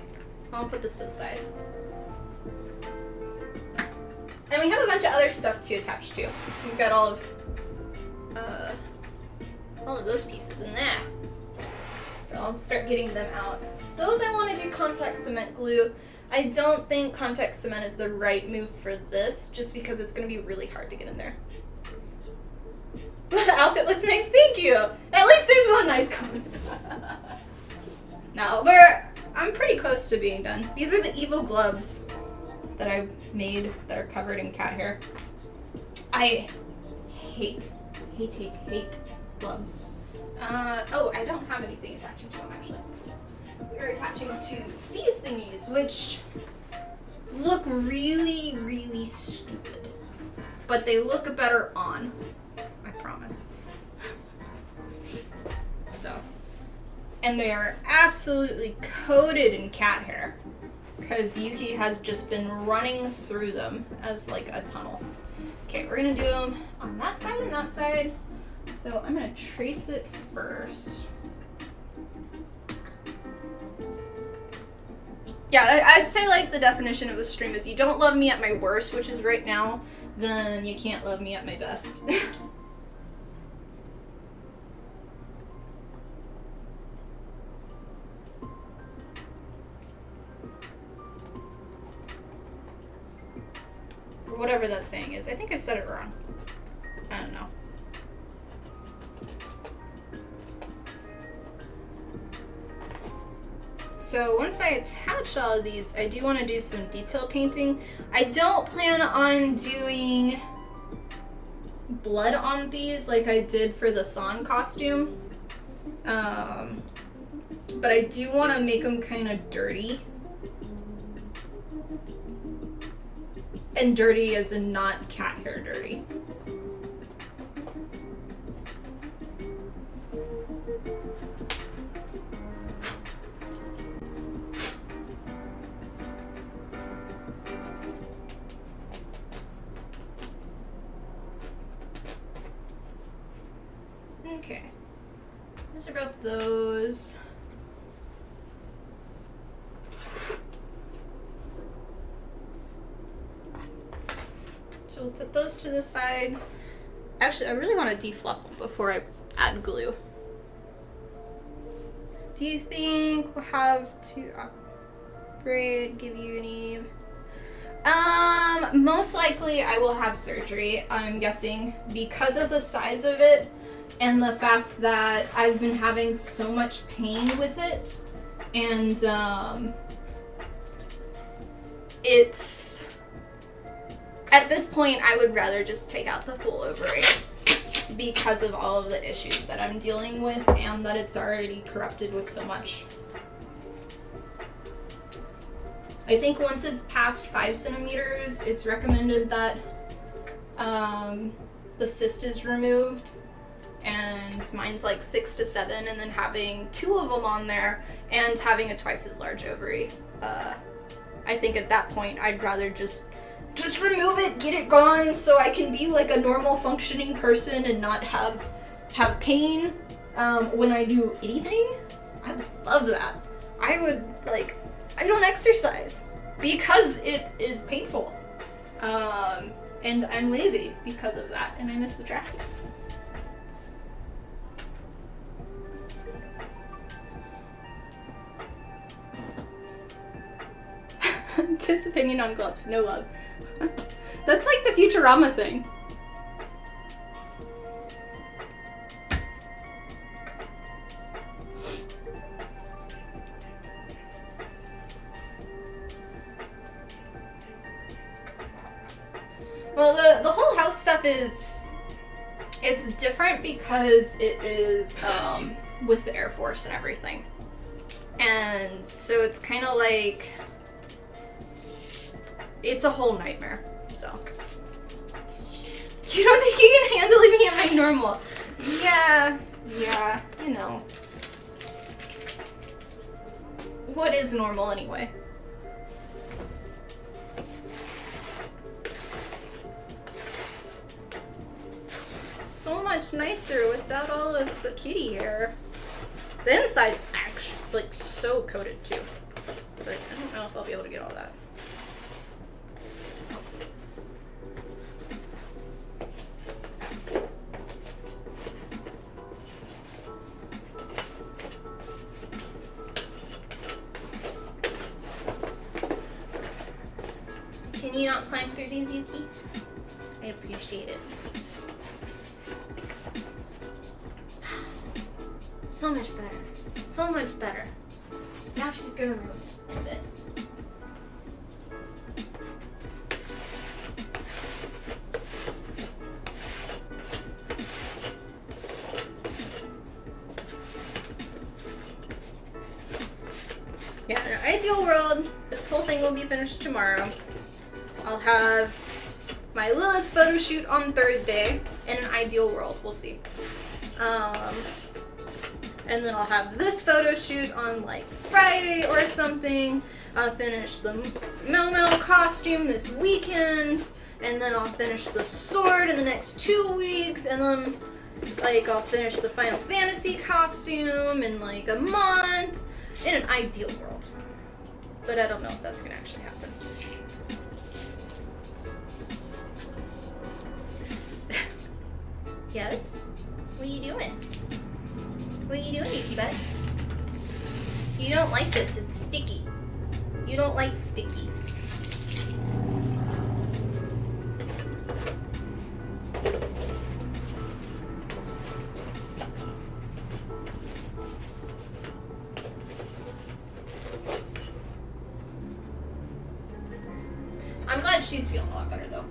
I'll put this to the side. And we have a bunch of other stuff to attach to. We've got all of those pieces in there. So I'll start getting them out. Those I want to do contact cement glue. I don't think contact cement is the right move for this, just because it's going to be really hard to get in there. But the outfit looks nice, thank you! At least there's one nice comment. Now, I'm pretty close to being done. These are the evil gloves that I made that are covered in cat hair. I hate gloves. Oh, I don't have anything attaching to them, actually. We're attaching to these thingies, which look really, really stupid. But they look better on, I promise. So, and they are absolutely coated in cat hair, because Yuki has just been running through them as like a tunnel. Okay, we're gonna do them on that side and that side. So I'm gonna trace it first. Yeah, I'd say like the definition of a stream is you don't love me at my worst, which is right now, then you can't love me at my best. Or whatever that saying is. I think I said it wrong. I don't know. So once I attach all of these, I do want to do some detail painting. I don't plan on doing blood on these like I did for the San costume. But I do want to make them kind of dirty. And dirty as in not cat hair dirty. Okay. Those are both those. So we'll put those to the side. Actually, I really want to defluff them before I add glue. Do you think we'll have to operate, give you any... most likely I will have surgery, I'm guessing, because of the size of it and the fact that I've been having so much pain with it. And, it's... At this point, I would rather just take out the full ovary because of all of the issues that I'm dealing with and that it's already corrupted with so much. I think once it's past 5 centimeters, it's recommended that the cyst is removed, and mine's like 6 to 7, and then having 2 of them on there and having a twice as large ovary. I think at that point I'd rather just remove it, get it gone, so I can be like a normal functioning person and not have pain when I do anything. I would love that. I don't exercise because it is painful. And I'm lazy because of that, and I miss the trash can. Tiff's opinion on gloves, no love. That's like the Futurama thing. Well, the whole house stuff it's different because it is with the Air Force and everything. And so it's kind of like, it's a whole nightmare, so. You don't think you can handle me at my normal? Yeah, you know. What is normal anyway? So much nicer without all of the kitty hair. The inside's actually like so coated too, but I don't know if I'll be able to get all that. Can you not climb through these, Yuki? I appreciate it. So much better. So much better. Now she's gonna ruin it in a bit. Yeah, in an ideal world, this whole thing will be finished tomorrow. I'll have my Lilith photo shoot on Thursday. In an ideal world, we'll see. And then I'll have this photo shoot on like Friday or something. I'll finish the Mau costume this weekend, and then I'll finish the sword in the next 2 weeks, and then like I'll finish the Final Fantasy costume in like a month. In an ideal world. But I don't know if that's gonna actually happen. Yes? What are you doing? What are you doing, Yuki butt? You don't like this, it's sticky. You don't like sticky. I'm glad she's feeling a lot better though.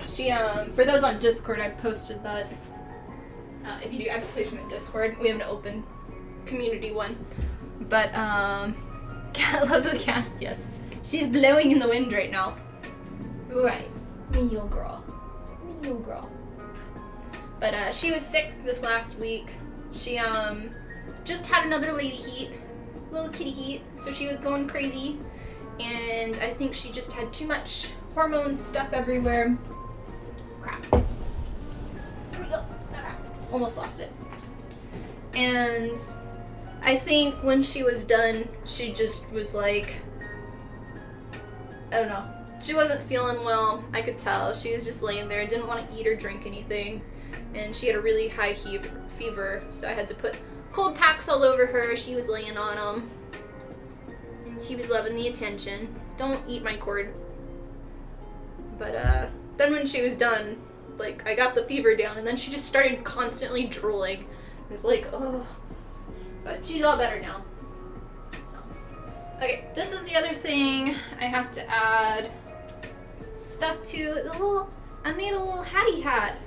She, for those on Discord, I posted that if you do exclamation in Discord, we have an open community one. But, cat, love the cat, yes. She's blowing in the wind right now. Right, me your girl. Me your girl. But, she was sick this last week. She, just had another lady heat. Little kitty heat. So she was going crazy. And I think she just had too much hormone stuff everywhere. Crap. Here we go. Almost lost it. And I think when she was done, she just was like, I don't know, She wasn't feeling well, I could tell. She was just laying there, didn't want to eat or drink anything. And she had a really high fever, so I had to put cold packs all over her. She was laying on them. She was loving the attention. Don't eat my cord. But then when she was done, like, I got the fever down, and then she just started constantly drooling. It was like, oh. But she's all better now. So. Okay, this is the other thing I have to add stuff to. I made a little hattie hat.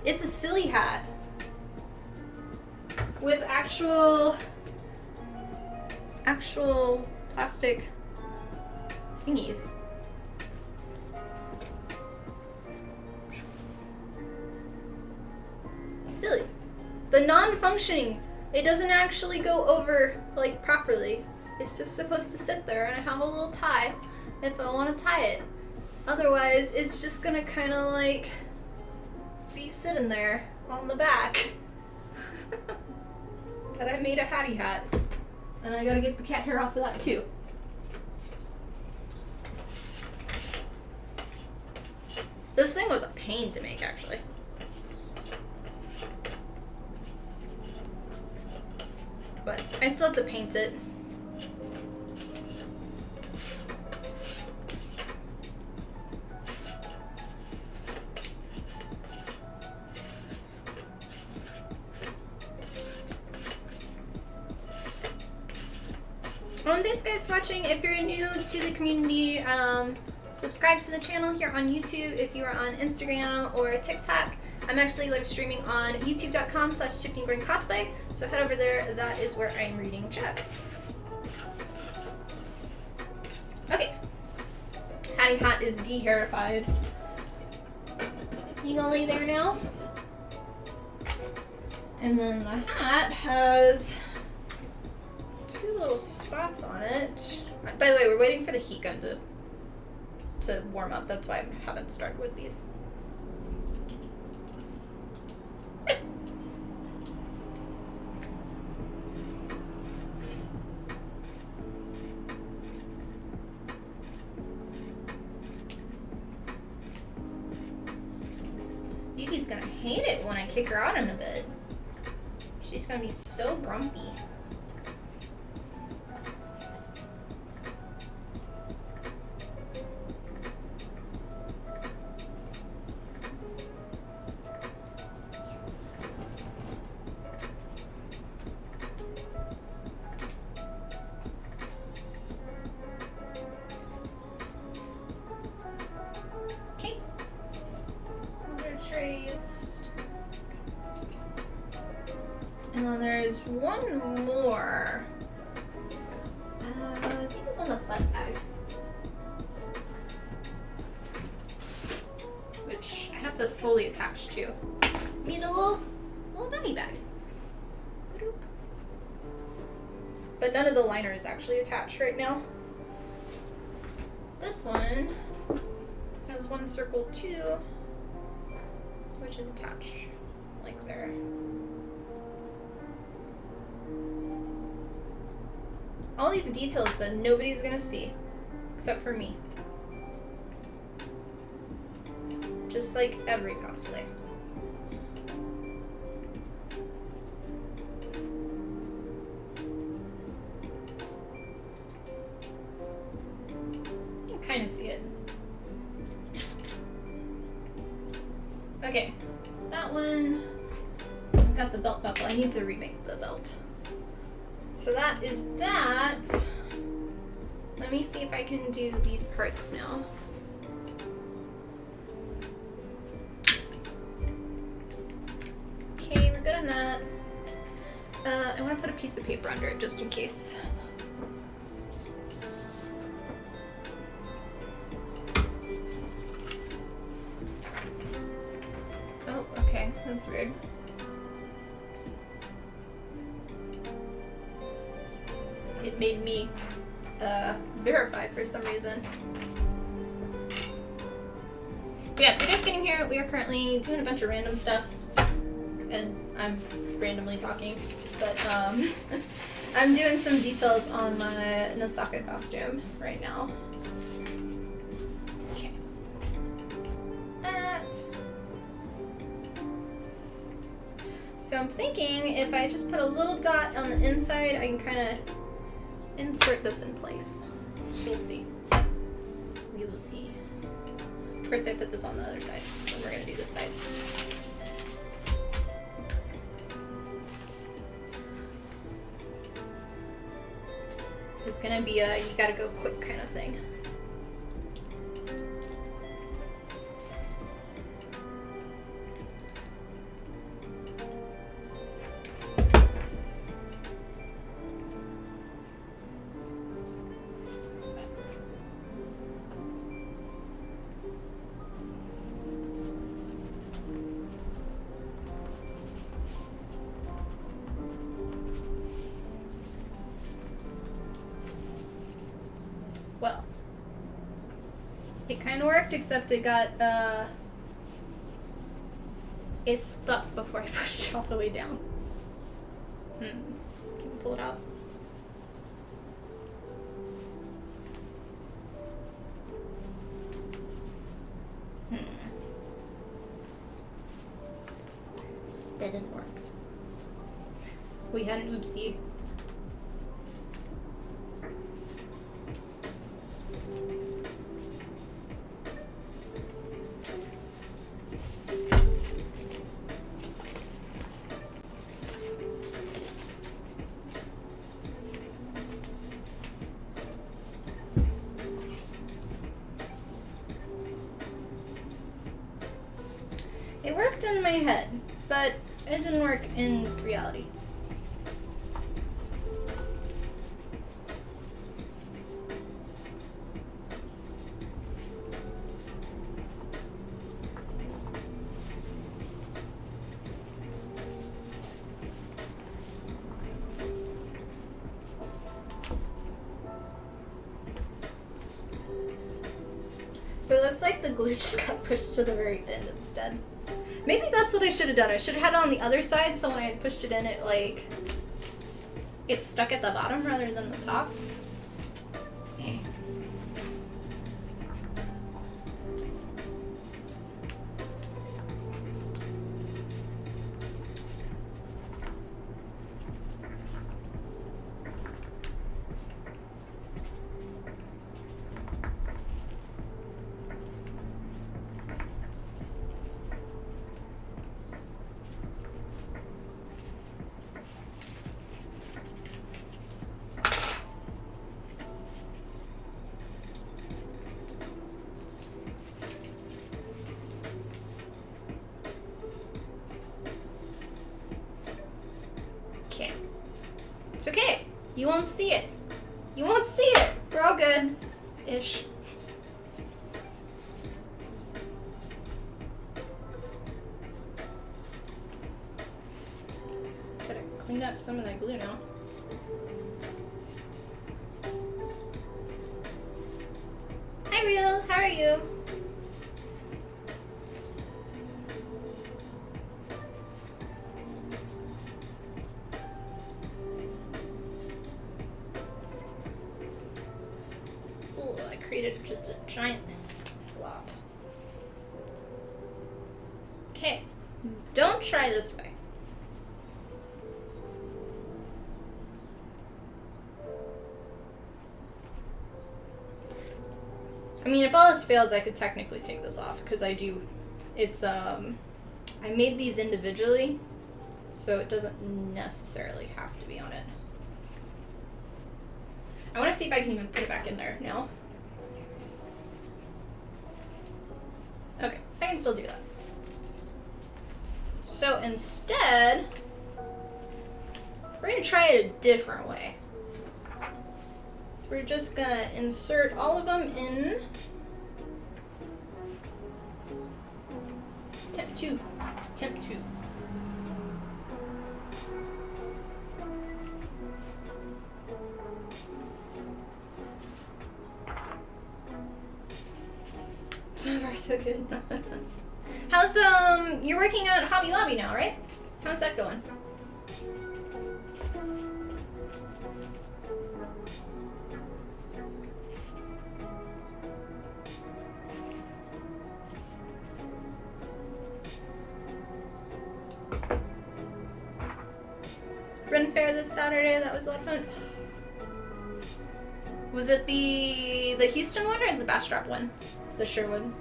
It's a silly hat with actual plastic thingies. Silly. The non-functioning, it doesn't actually go over like properly. It's just supposed to sit there, and I have a little tie if I want to tie it. Otherwise, it's just gonna kind of like be sitting there on the back. But I made a hattie hat, and I gotta get the cat hair off of that too. This thing was a pain to make, actually. But I still have to paint it. Thanks guys for watching. If you're new to the community, subscribe to the channel here on YouTube. If you are on Instagram or TikTok, I'm actually live streaming on youtube.com/TiffanyGordonCosplay. So head over there. That is where I'm reading chat. Okay. Hattie Hat is de-hairified. You gonna lay there now? And then the hat has two little spots on it. By the way, we're waiting for the heat gun to warm up. That's why I haven't started with these. Yuki's gonna hate it when I kick her out in a bit. She's gonna be so grumpy. And then there's one more. I think it's on the butt bag. Which I have to fully attach to. Need a little bunny bag. But none of the liner is actually attached right now. This one has one circle too, which is attached like there. All these details that nobody's gonna see, except for me. Just like every cosplay. You can kind of see it. Okay, that one, I've got the belt buckle. I need to remake the belt. So that is that. Let me see if I can do these parts now. Okay, we're good on that. I want to put a piece of paper under it just in case. Oh, okay, that's weird. It made me verify for some reason. But yeah, if you're just getting here, we are currently doing a bunch of random stuff. And I'm randomly talking. But I'm doing some details on my Nausicaa costume right now. So I'm thinking if I just put a little dot on the inside, I can kind of insert this in place. So we'll see. We will see. First I put this on the other side, then we're gonna do this side. It's gonna be a you gotta go quick kind of thing. Well, it kind of worked, except it got, it stuck before I pushed it all the way down. Can you pull it out? That didn't work. We had an oopsie. It worked in my head, but it didn't work in reality. So it looks like the glue just got pushed to the very end instead. Maybe that's what I should have done. I should have had it on the other side, so when I had pushed it in, it stuck at the bottom rather than the top. It's okay. You won't see it. You won't see it. We're all good. Ish. Gotta clean up some of that glue now. Hi, Real. How are you? Created just a giant blob. Okay, don't try this way. I mean, if all else fails, I could technically take this off because I do. It's I made these individually, so it doesn't necessarily have to be on it. I want to see if I can even put it back in there now. Okay, I can still do that. So instead, we're going to try it a different way. We're just going to insert all of them in temp 2. Temp 2. So far, so good. How's, you're working at Hobby Lobby now, right? How's that going? Fun Fair this Saturday. That was a lot of fun. Was it the Houston one or the Bastrop one? The Sherwood.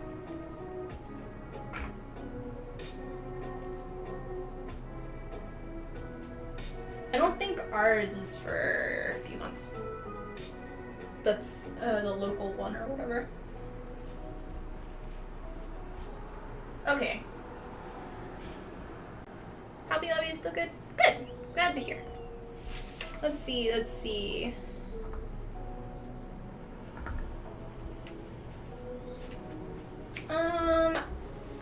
I don't think ours is for a few months. That's the local one or whatever. Okay. Hobby Lobby is still good? Good! Glad to hear. Let's see.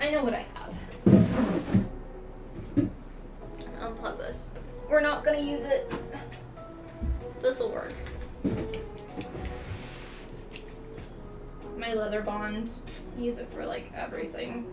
I know what I have. Unplug this. We're not gonna use it. This'll work. My leather bond. I use it for like everything.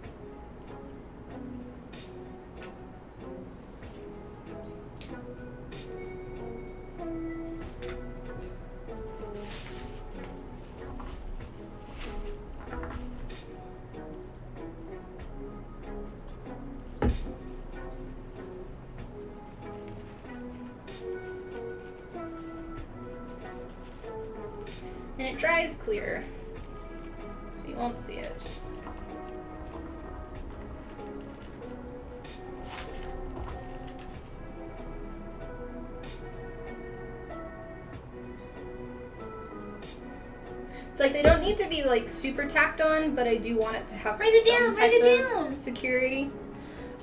And it dries clear, so you won't see it. It's like they don't need to be like super tacked on, but I do want it to have some type of security.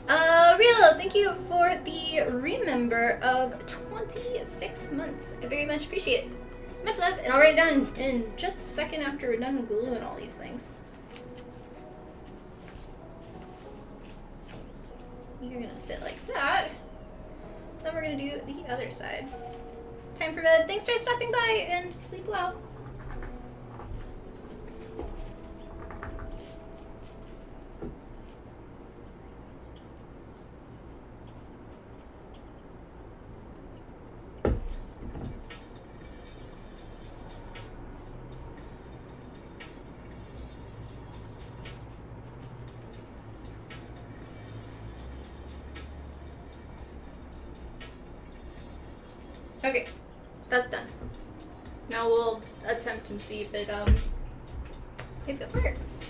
Real, thank you for the remember of 26 months. I very much appreciate it. Much love, and I'll write it down in just a second after we're done gluing all these things. You're gonna sit like that. Then we're gonna do the other side. Time for bed. Thanks for stopping by and sleep well. Okay, that's done. Now we'll attempt and see if it works.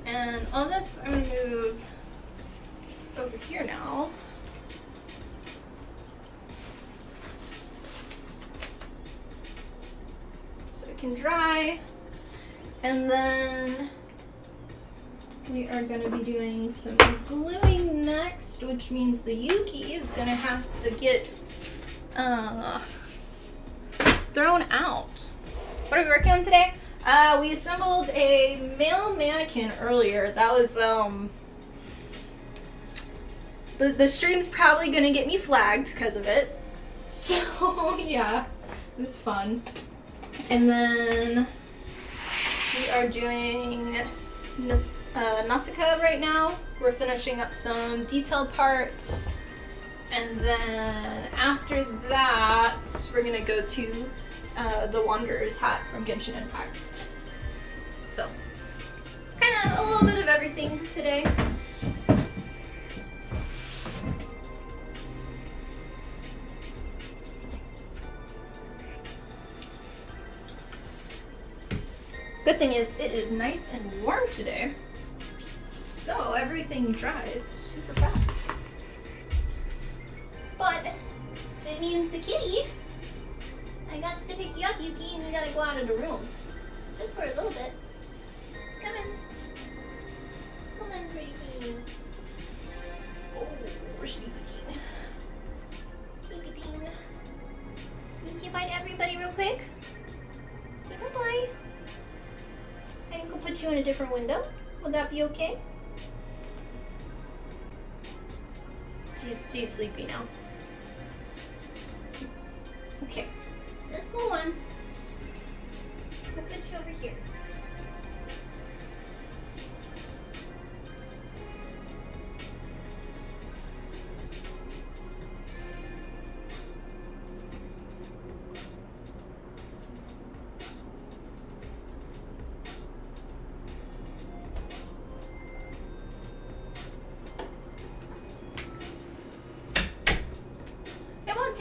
And all this I'm gonna move over here now. So it can dry. And then we are gonna be doing some gluing next, which means the Yuki is gonna have to get thrown out. What are we working on today? We assembled a male mannequin earlier. That was the stream's probably gonna get me flagged because of it. So yeah, it was fun. And then we are doing Nausicaa right now. We're finishing up some detailed parts. And then after that, we're gonna go to the Wanderer's hat from Genshin Impact. So, kind of a little bit of everything today. Good thing is, it is nice and warm today, so everything dries super fast. But it means the kitty, I got to pick you up, Yuki, and you gotta go out of the room. Just for a little bit. Come in. Come on, pretty queen. Oh, we're sleeping. Sleepy thing. You say bye to everybody real quick. Say bye-bye. I can go put you in a different window. Would that be okay? She's sleepy now. Okay, let's go on. I'll put you over here.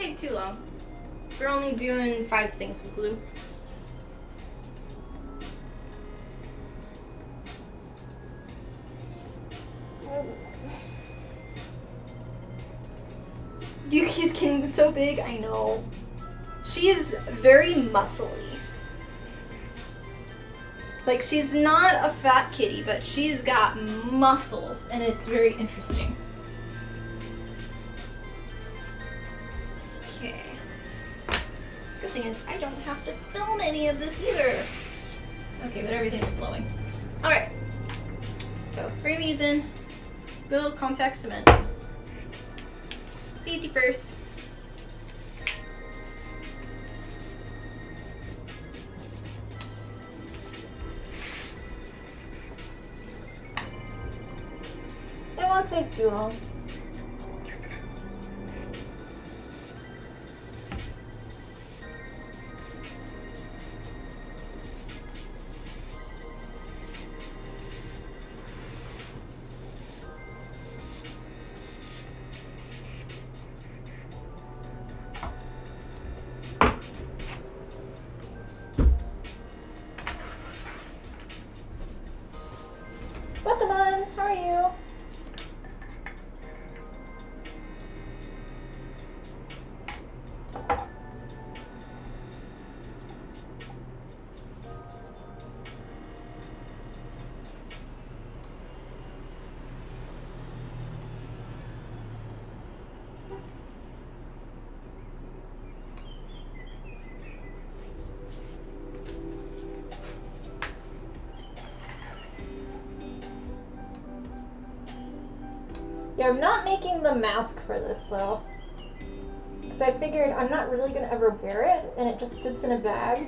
take too long. We're only doing 5 things with glue. Yuki's getting so big, I know. She's very muscly. Like, she's not a fat kitty, but she's got muscles, and it's very interesting. Okay. Good thing is, I don't have to film any of this either. Okay, but everything's blowing. Alright. So, frame using good contact cement. Safety first. It won't take too long. Welcome on, how are you? Yeah, I'm not making the mask for this though, because I figured I'm not really going to ever wear it, and it just sits in a bag.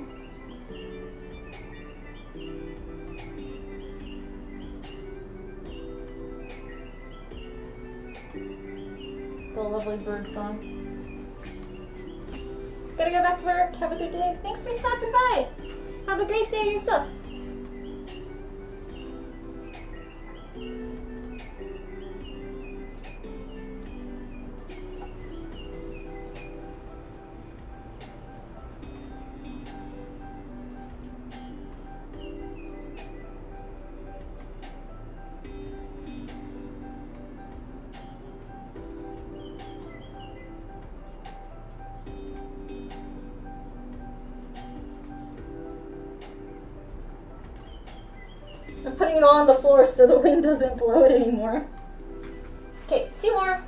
The lovely bird song. Gotta go back to work. Have a good day. Thanks for stopping by. Have a great day yourself. I'm putting it all on the floor so the wind doesn't blow it anymore. Okay, 2 more.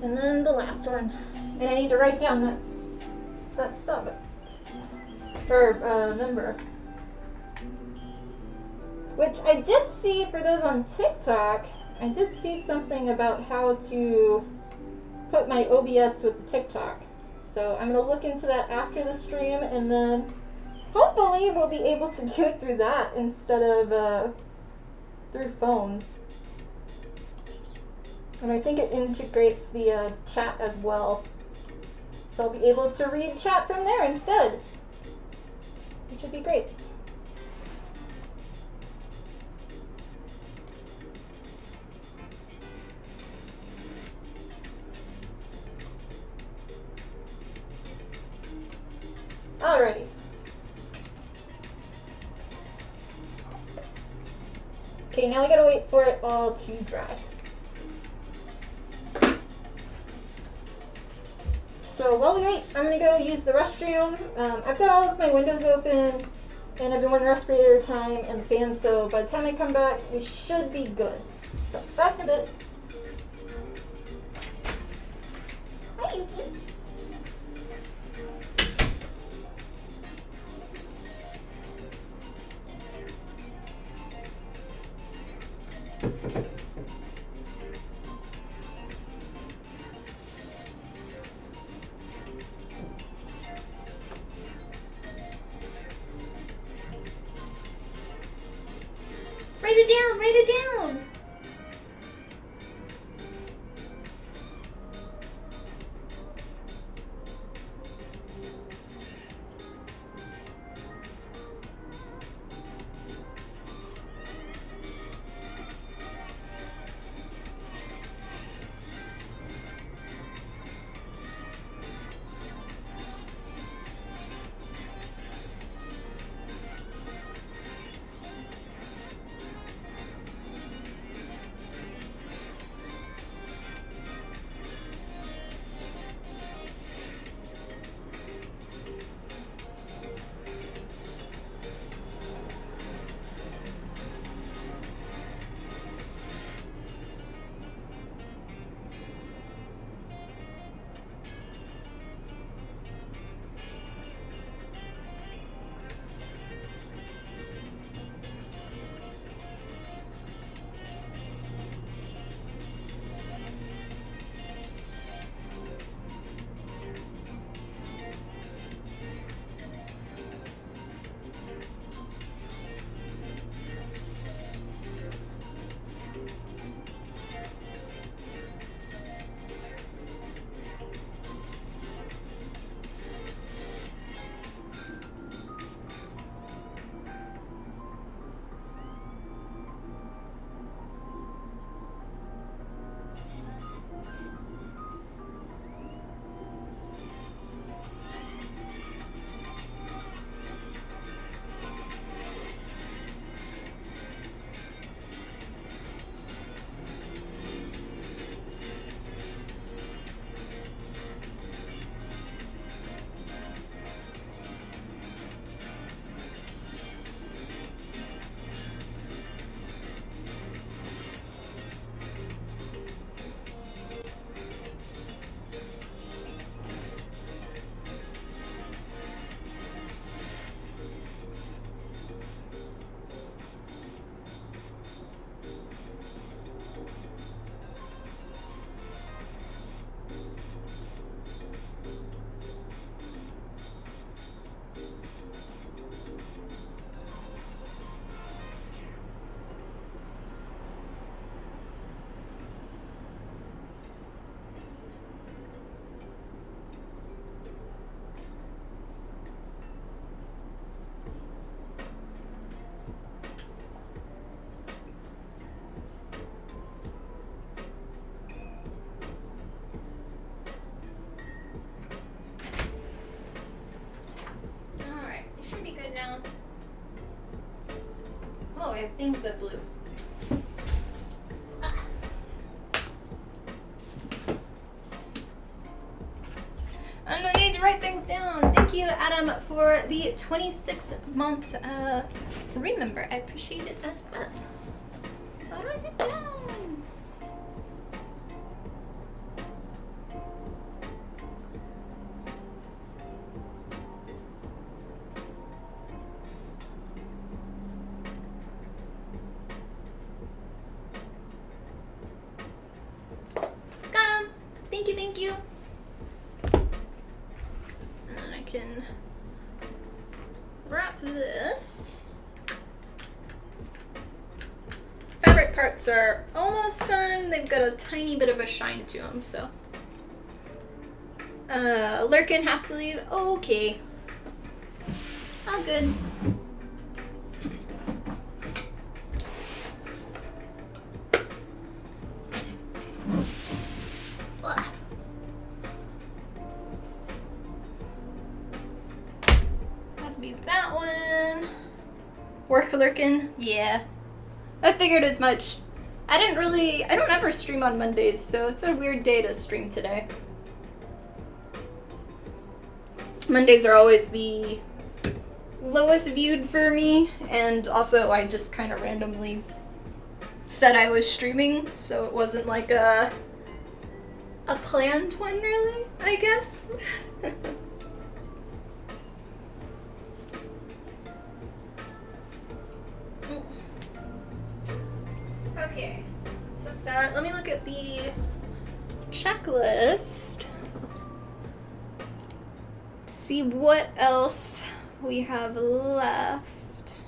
And then the last one. And I need to write down that sub. Or number. Which I did see for those on TikTok. I did see something about how to put my OBS with the TikTok. So I'm going to look into that after the stream, and then hopefully we'll be able to do it through that instead of through phones. And I think it integrates the chat as well. So I'll be able to read chat from there instead, which would be great. Alrighty. Okay, now we gotta wait for it all to dry. So while we wait, I'm gonna go use the restroom. I've got all of my windows open, and I've been wearing a respirator time and the fan, so by the time I come back, we should be good. So back in a bit. Hi, Yuki. it down, write it down. I have things that blew. I don't need to write things down. Thank you, Adam, for the 26-month remember. I appreciate it as well. I'll write it down. Thank you. And then I can wrap this. Fabric parts are almost done. They've got a tiny bit of a shine to them, so. Lurkin have to leave. Okay. All good. Work lurking? Yeah. I figured as much. I don't ever stream on Mondays, so it's a weird day to stream today. Mondays are always the lowest viewed for me, and also I just kind of randomly said I was streaming, so it wasn't like a planned one, really, I guess. Okay, so that's that. Let me look at the checklist. See what else we have left.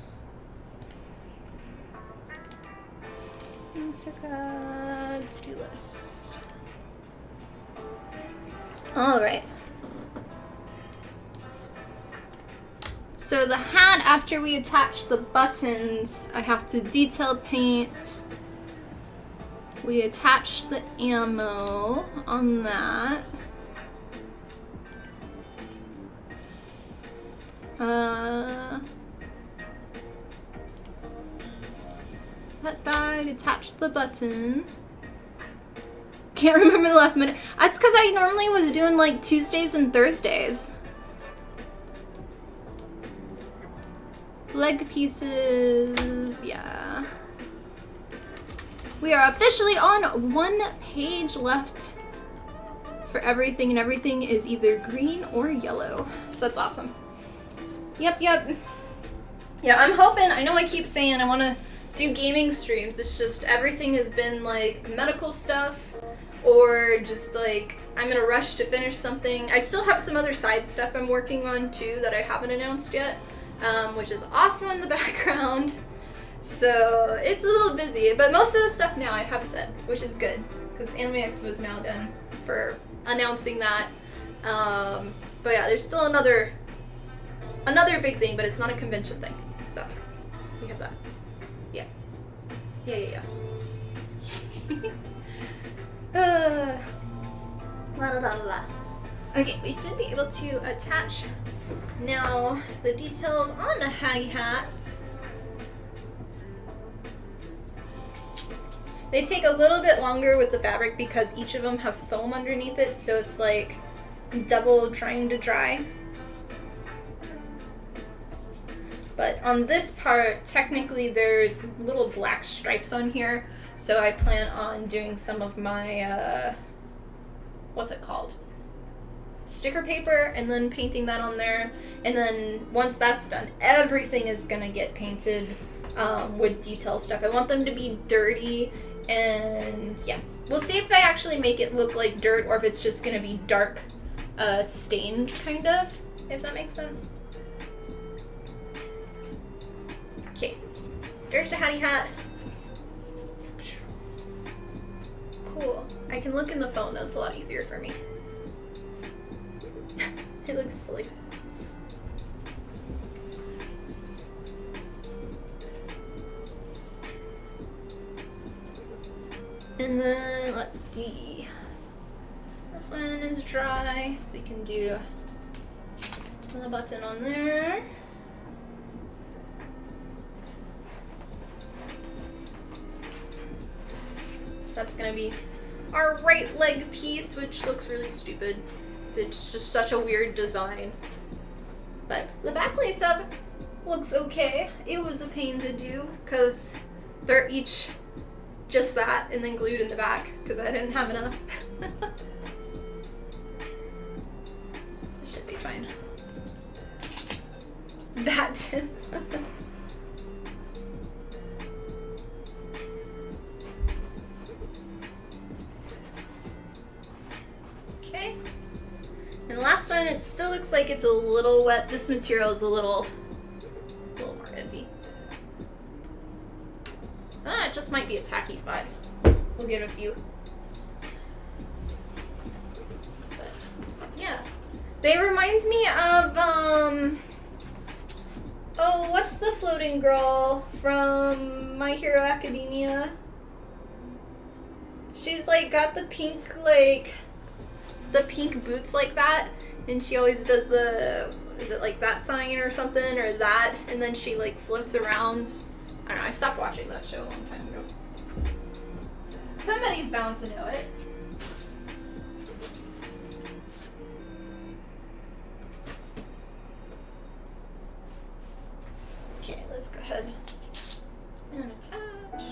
Nausicaa to-do list. Alright. So the hat, after we attach the buttons, I have to detail paint. We attach the ammo on that. That bag, attach the button. Can't remember the last minute. That's because I normally was doing like Tuesdays and Thursdays. Leg pieces, yeah. We are officially on 1 page left for everything, and everything is either green or yellow. So that's awesome. Yep. Yeah, I'm hoping, I know I keep saying I want to do gaming streams. It's just everything has been like medical stuff or just like I'm in a rush to finish something. I still have some other side stuff I'm working on too that I haven't announced yet, which is also in the background. So it's a little busy, but most of the stuff now I have said, which is good because Anime Expo is now done for announcing that. But yeah, there's still another big thing, but it's not a convention thing. So we have that. Yeah. La la la la. Okay, we should be able to attach now the details on the Hattie hat. They take a little bit longer with the fabric because each of them have foam underneath it, so it's like double trying to dry. But on this part, technically there's little black stripes on here, so I plan on doing some of my, what's it called? Sticker paper, and then painting that on there. And then once that's done, everything is gonna get painted with detail stuff. I want them to be dirty, and yeah. We'll see if I actually make it look like dirt or if it's just gonna be dark stains, kind of, if that makes sense. Okay, there's the Hattie hat. Cool. I can look in the phone, that's a lot easier for me. It looks silly. And then, let's see. This one is dry, so you can do the button on there. That's gonna be our right leg piece, which looks really stupid. It's just such a weird design. But the back lace up looks okay. It was a pain to do because they're each just that and then glued in the back because I didn't have enough. It should be fine. Batten. Okay. And the last one, it still looks like it's a little wet. This material is a little more iffy. It just might be a tacky spot. We'll get a few. But yeah. They remind me of oh, what's the floating girl from My Hero Academia? She's like got the pink boots like that, and she always does the, is it like that sign or something, or that, and then she like floats around. I don't know, I stopped watching that show a long time ago. Somebody's bound to know it. Okay, let's go ahead and attach.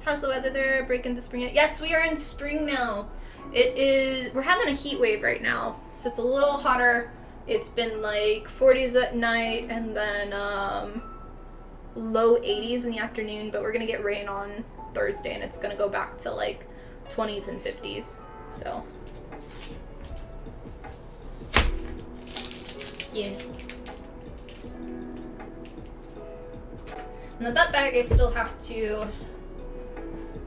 How's the weather there? Break into spring yet? Yes, we are in spring now. It is, we're having a heat wave right now, so it's a little hotter. It's been like 40s at night and then low 80s in the afternoon, but we're gonna get rain on Thursday and it's gonna go back to like 20s and 50s. So yeah. And the butt bag I still have to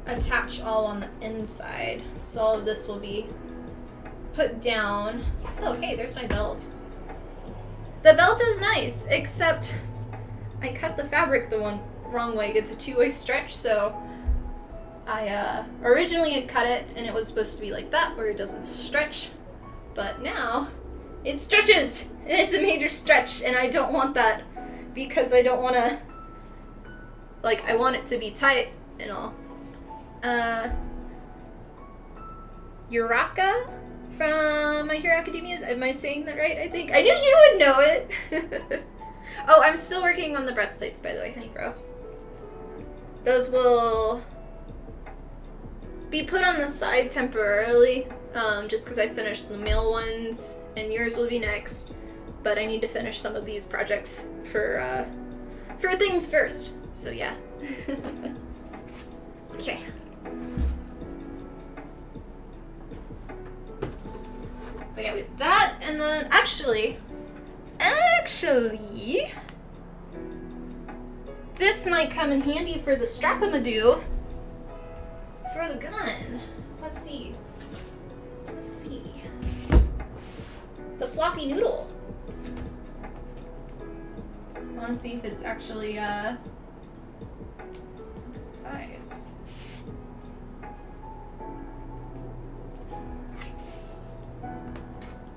attach all on the inside. So all of this will be put down. Oh, hey, there's my belt. The belt is nice, except I cut the fabric the wrong way. It's a two-way stretch, so I originally had cut it and it was supposed to be like that where it doesn't stretch, but now it stretches and it's a major stretch, and I don't want that because I don't want to, like, I want it to be tight and all. Uraka from My Hero Academia, am I saying that right? I think I knew you would know it. Oh, I'm still working on the breastplates, by the way, honey bro. Those will be put on the side temporarily, just because I finished the male ones, and yours will be next. But I need to finish some of these projects for things first. So yeah. Okay. Okay, we have that, and then actually, this might come in handy for the strap-a-ma-doo for the gun. Let's see. The Floppy Noodle. I want to see if it's actually a good size.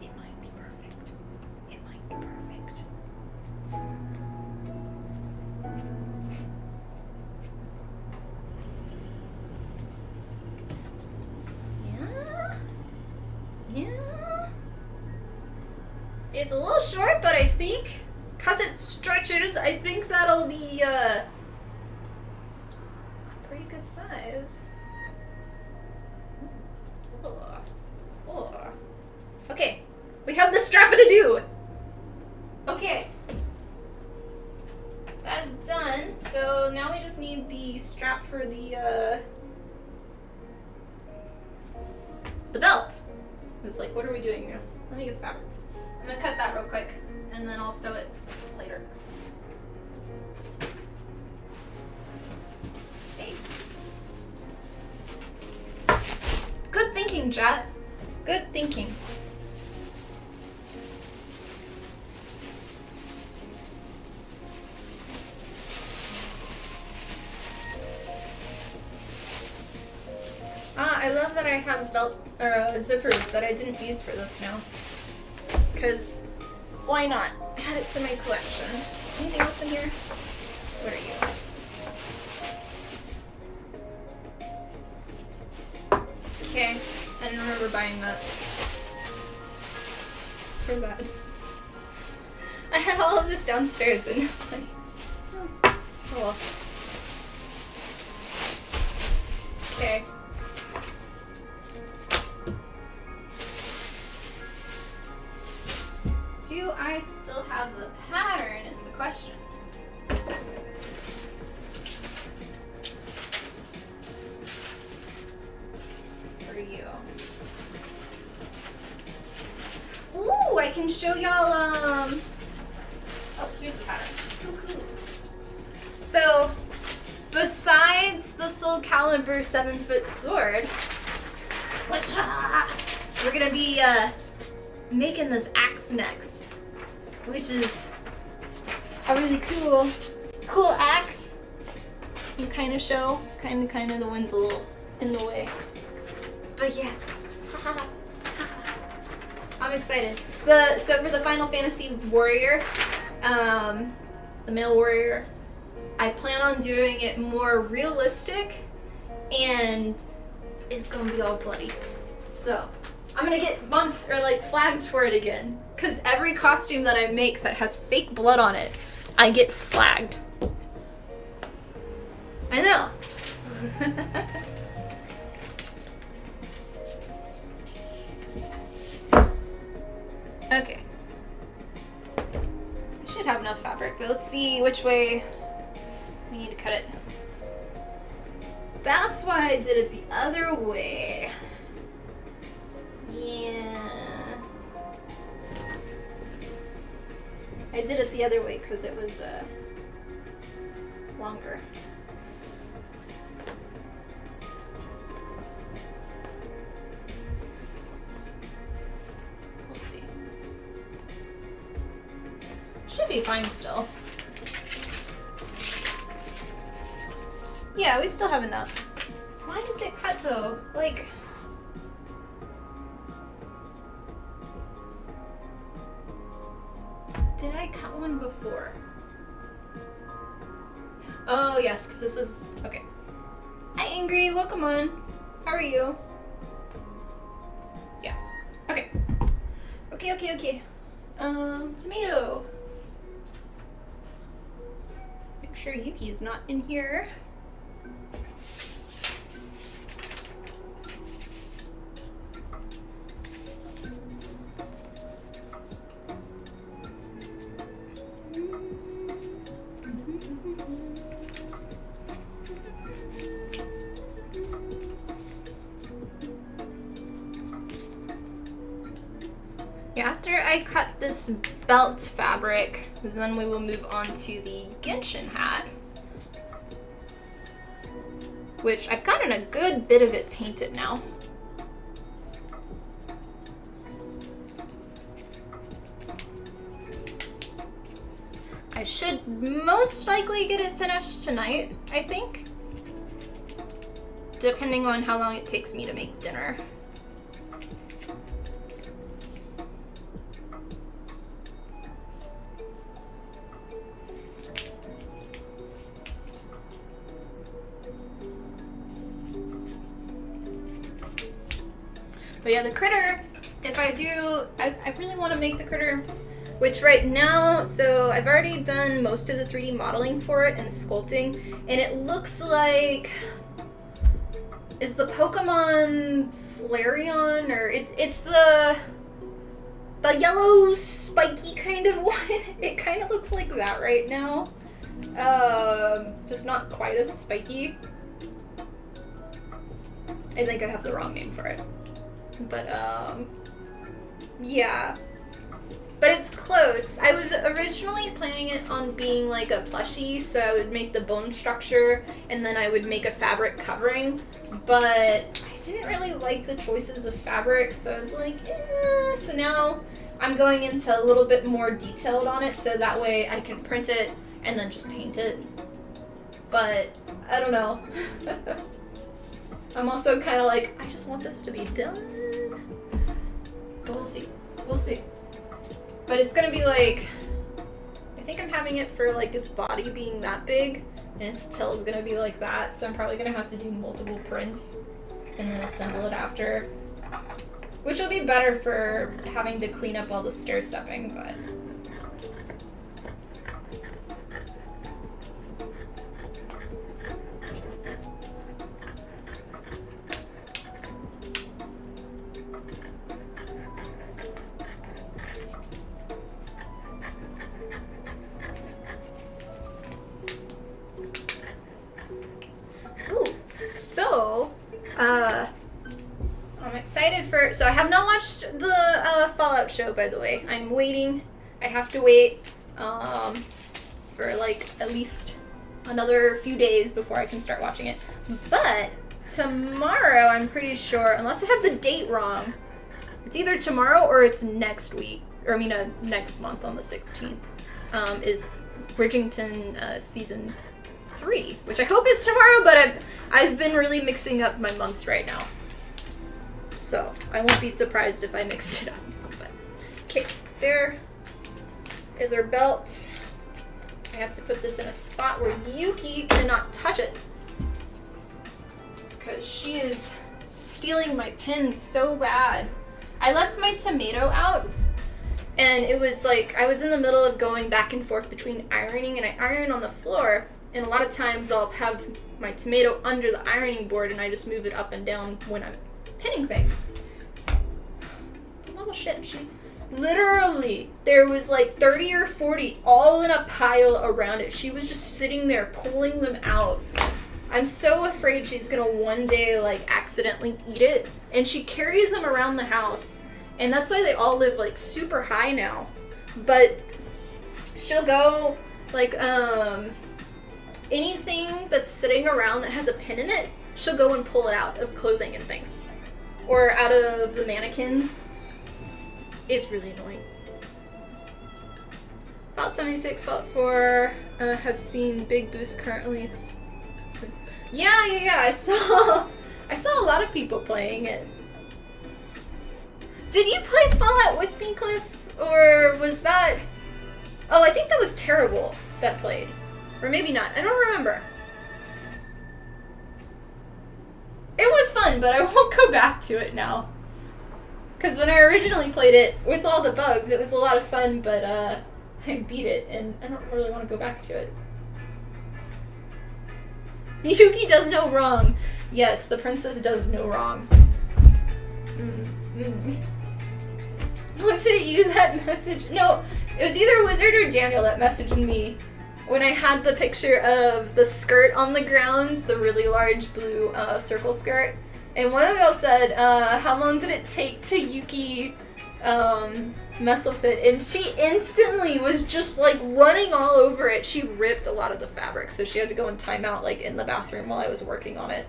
It might be perfect. It might be perfect. Yeah. It's a little short, but I think, because it stretches, I think that'll be a pretty good size. Oh. Okay, we have the strap-a-ma-doo. Okay. That is done, so now we just need the strap for the belt. It's like, what are we doing now? Let me get the fabric. I'm gonna cut that real quick, and then I'll sew it later. Okay. Good thinking, chat. Good thinking. I love that I have belt or zippers that I didn't use for this now. Because why not? Add it to my collection. Anything else in here? Where are you? Okay, I didn't remember buying that. Too bad. I had all of this downstairs and like, oh well. Okay. Do I still have the pattern is the question. For you. Ooh, I can show y'all, oh, here's the pattern. Cool. So, besides the Soul Calibur 7-foot sword, we're gonna be, making this axe next, which is a really cool axe. You kind of show, kind of the wind's a little in the way, but yeah, I'm excited. So for the Final Fantasy Warrior, the male warrior, I plan on doing it more realistic, and it's gonna be all bloody. So I'm gonna get bumped or like flagged for it again. Cause every costume that I make that has fake blood on it, I get flagged. I know. Okay. I should have enough fabric, but let's see which way we need to cut it. That's why I did it the other way. Yeah. I did it the other way because it was longer. We'll see. Should be fine still. Yeah, we still have enough. Why does it cut though? Like... Did I cut one before? Oh yes, because this is... Okay. Hi Angry, welcome on. How are you? Yeah. Okay. Okay. Tomato. Make sure Yuki is not in here. Yeah, after I cut this belt fabric, then we will move on to the Genshin hat, which I've gotten a good bit of it painted now. I should most likely get it finished tonight, I think, depending on how long it takes me to make dinner. But yeah, the critter, if I do, I really want to make the critter, which right now, so I've already done most of the 3D modeling for it and sculpting, and it looks like, is the Pokemon Flareon, or it's the yellow spiky kind of one. It kind of looks like that right now, just not quite as spiky. I think I have the wrong name for it. But, yeah. But it's close. I was originally planning it on being like a plushie, so I would make the bone structure, and then I would make a fabric covering, but I didn't really like the choices of fabric, so I was like, eh. So now I'm going into a little bit more detailed on it, so that way I can print it and then just paint it. But, I don't know. I'm also kind of like, I just want this to be done. But we'll see. We'll see. But it's gonna be like, I think I'm having it for like its body being that big, and its tail is gonna be like that, so I'm probably gonna have to do multiple prints and then assemble it after. Which will be better for having to clean up all the stair stepping, but... I'm excited for, so I have not watched the Fallout show, by the way. I'm waiting. I have to wait for like at least another few days before I can start watching it. But tomorrow, I'm pretty sure, unless I have the date wrong, it's either tomorrow or it's next week, or I mean next month on the 16th, is Bridgerton season 3, which I hope is tomorrow, but I've been really mixing up my months right now. So I won't be surprised if I mixed it up. But okay, there is our belt. I have to put this in a spot where Yuki cannot touch it, because she is stealing my pins so bad. I left my tomato out, and it was like I was in the middle of going back and forth between ironing, and I iron on the floor, and a lot of times I'll have my tomato under the ironing board and I just move it up and down when I'm pinning things. Little shit, she literally, there was like 30 or 40 all in a pile around it. She was just sitting there pulling them out. I'm so afraid she's gonna one day like accidentally eat it, and she carries them around the house, and that's why they all live like super high now. But she'll go like anything that's sitting around that has a pin in it, she'll go and pull it out of clothing and things. Or out of the mannequins. It's really annoying. Fallout 76, Fallout 4, have seen big boost currently. So, yeah, I saw a lot of people playing it. Did you play Fallout with me, Cliff? Or was that... Oh, I think that was Terrible that played. Or maybe not. I don't remember. It was fun, but I won't go back to it now. Because when I originally played it, with all the bugs, it was a lot of fun, but I beat it, and I don't really want to go back to it. Yuki does no wrong. Yes, the princess does no wrong. Was it you that messaged? No, it was either Wizard or Daniel that messaged me when I had the picture of the skirt on the ground, the really large blue circle skirt. And one of y'all said, how long did it take to Yuki mess with it? And she instantly was just like running all over it. She ripped a lot of the fabric, so she had to go in timeout like in the bathroom while I was working on it.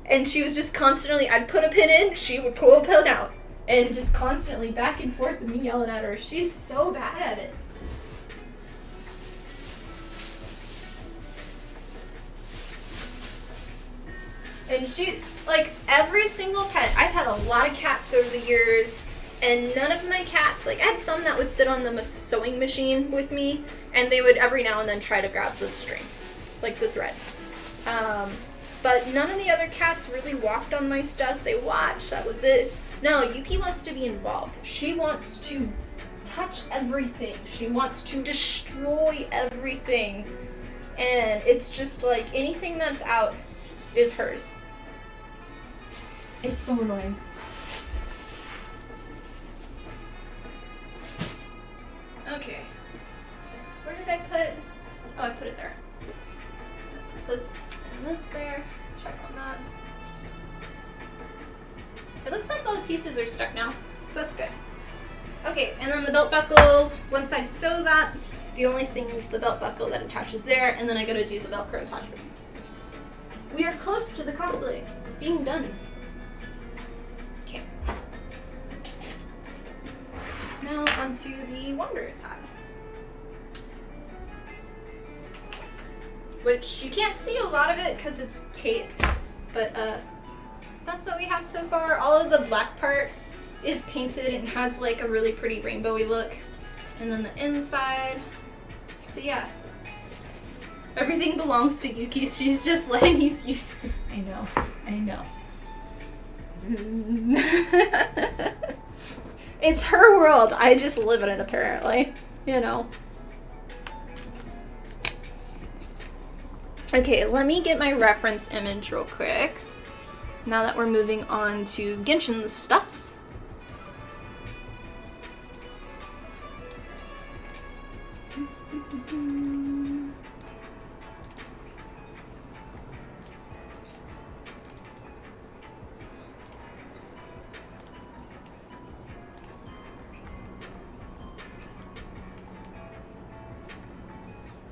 And she was just constantly, I'd put a pin in, she would pull a pin out. And just constantly back and forth and me yelling at her. She's so bad at it. And she, like, every single pet, I've had a lot of cats over the years, and none of my cats, like, I had some that would sit on the sewing machine with me, and they would every now and then try to grab the string, like the thread. But none of the other cats really walked on my stuff. They watched, that was it. No, Yuki wants to be involved. She wants to touch everything. She wants to destroy everything. And it's just like anything that's out is hers. It's so annoying. Okay. Where did I put? Oh, I put it there. Put this and this there. Check on that. It looks like all the pieces are stuck now, so that's good. Okay, and then the belt buckle, once I sew that, the only thing is the belt buckle that attaches there, and then I gotta do the Velcro attachment. We are close to the cosplay being done. Okay. Now onto the Wanderer's hat. Which you can't see a lot of it because it's taped, but that's what we have so far. All of the black part is painted and has like a really pretty rainbowy look. And then the inside, so yeah. Everything belongs to Yuki. She's just letting you use it. I know. It's her world. I just live in it apparently, you know. Okay, let me get my reference image real quick. Now that we're moving on to Genshin stuff.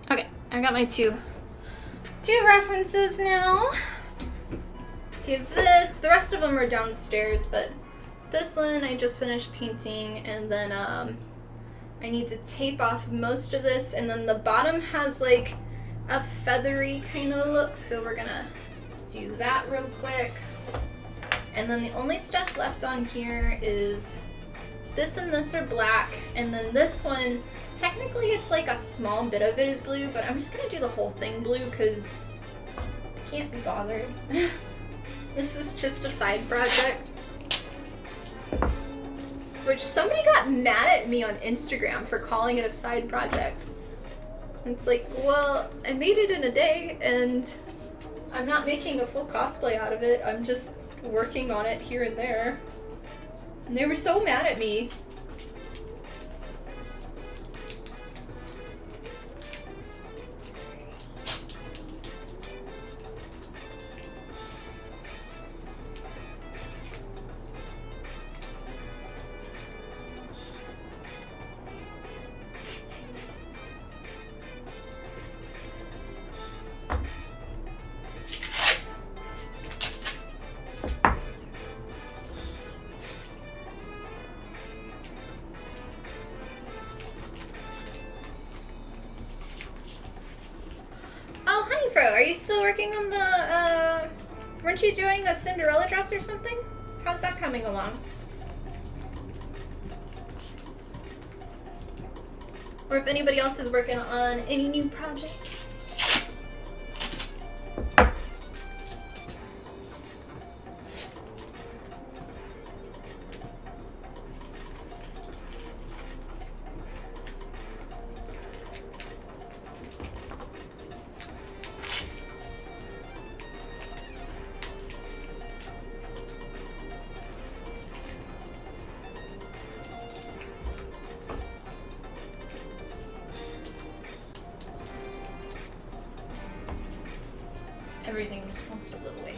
Okay, I got my two references now. So you have this, the rest of them are downstairs, but this one I just finished painting, and then I need to tape off most of this, and then the bottom has like a feathery kind of look, so we're gonna do that real quick. And then the only stuff left on here is this and this are black, and then this one, technically it's like a small bit of it is blue, but I'm just gonna do the whole thing blue because I can't be bothered. This is just a side project. Which somebody got mad at me on Instagram for calling it a side project. It's like, well, I made it in a day and I'm not making a full cosplay out of it. I'm just working on it here and there. And they were so mad at me. weren't you doing a Cinderella dress or something? How's that coming along? Or if anybody else is working on any new projects. Everything just wants to live away.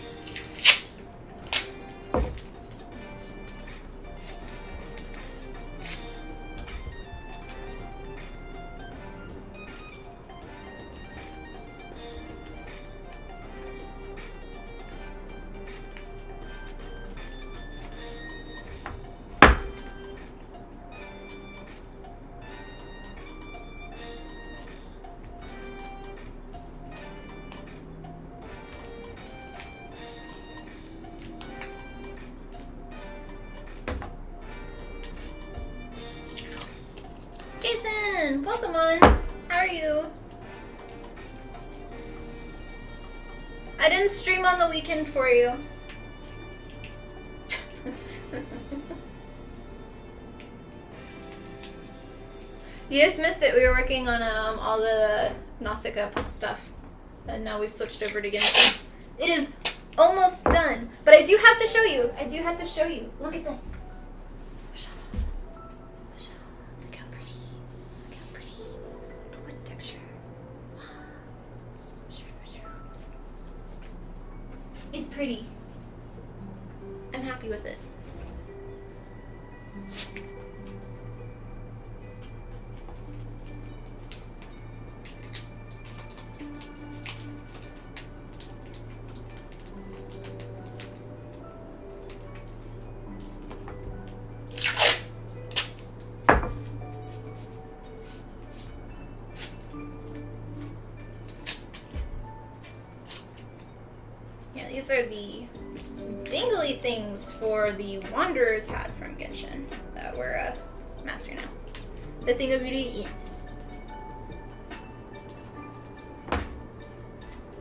Jason, welcome on. How are you? I didn't stream on the weekend for you. You just missed it. We were working on all the Nausicaa stuff, and now we've switched over to Genshin. It is almost done, but I do have to show you. I do have to show you. Look at this. Look how pretty. Look how pretty. The wood texture. It's pretty. I'm happy with it. Yeah, these are the dingly things for the Wanderer's hat from Genshin that we're master now. The thing of beauty, yes.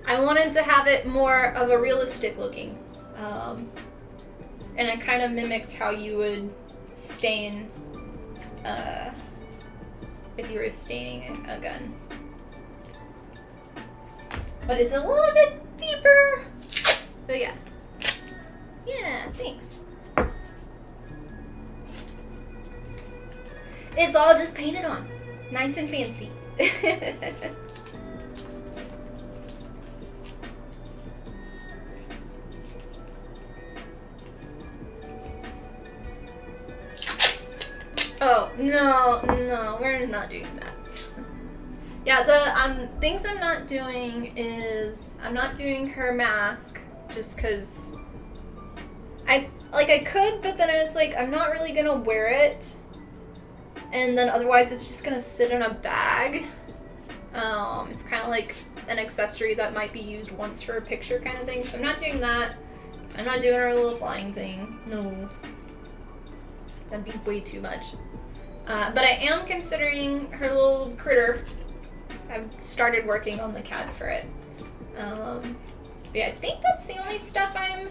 I wanted to have it more of a realistic looking, and I kind of mimicked how you would stain if you were staining a gun. But it's a little bit deeper. But yeah. Yeah, thanks. It's all just painted on. Nice and fancy. Oh, no, we're not doing that. Yeah, the things I'm not doing is I'm not doing her mask just because I could, but then I was like, I'm not really gonna wear it, and then otherwise it's just gonna sit in a bag. It's kind of like an accessory that might be used once for a picture kind of thing, so I'm not doing that. I'm not doing her little flying thing. No, that'd be way too much. But I am considering her little critter. I've started working on the CAD for it. Yeah, I think that's the only stuff I'm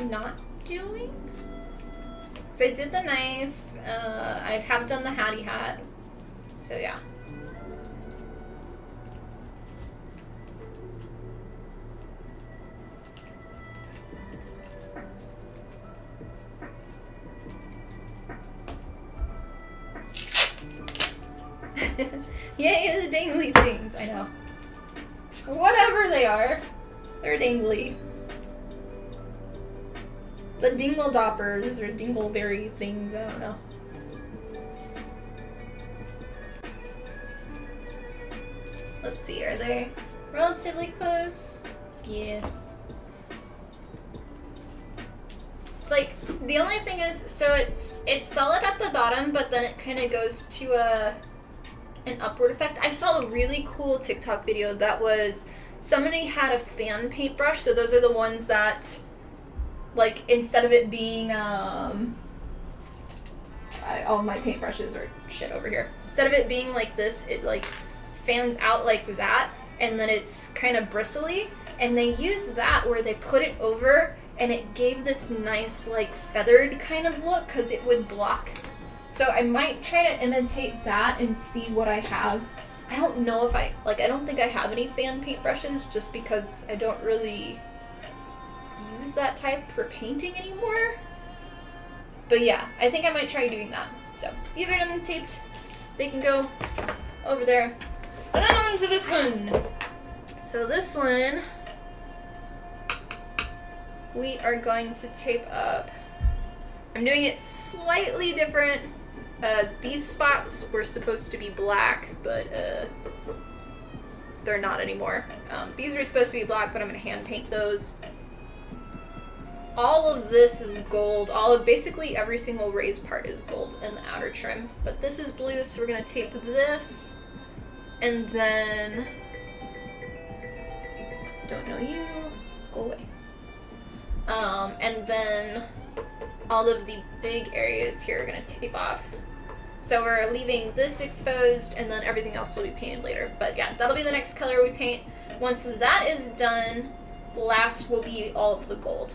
not doing. So I did the knife. I have done the Hattie hat. So yeah. Yay, the dangly things. I know. Whatever they are, they're dangly. The dingle doppers or dingleberry things, I don't know. Let's see, are they relatively close? Yeah. It's like, the only thing is, so it's solid at the bottom, but then it kind of goes to an upward effect. I saw a really cool TikTok video that was somebody had a fan paintbrush, so those are the ones that, like, instead of it being, all my paintbrushes are shit over here. Instead of it being like this, it, like, fans out like that, and then it's kind of bristly, and they use that where they put it over, and it gave this nice, like, feathered kind of look, because it would block. So I might try to imitate that and see what I have. I don't know if I don't think I have any fan paintbrushes, just because I don't really use that type for painting anymore. But yeah, I think I might try doing that. So these are done taped. They can go over there. And then on to this one. So this one, we are going to tape up. I'm doing it slightly different. These spots were supposed to be black, but they're not anymore. These are supposed to be black, but I'm going to hand paint those. All of this is gold. Basically every single raised part is gold in the outer trim. But this is blue, so we're going to tape this. And then... Don't know you. Go away. And then all of the big areas here are going to tape off. So we're leaving this exposed, and then everything else will be painted later. But yeah, that'll be the next color we paint. Once that is done, last will be all of the gold.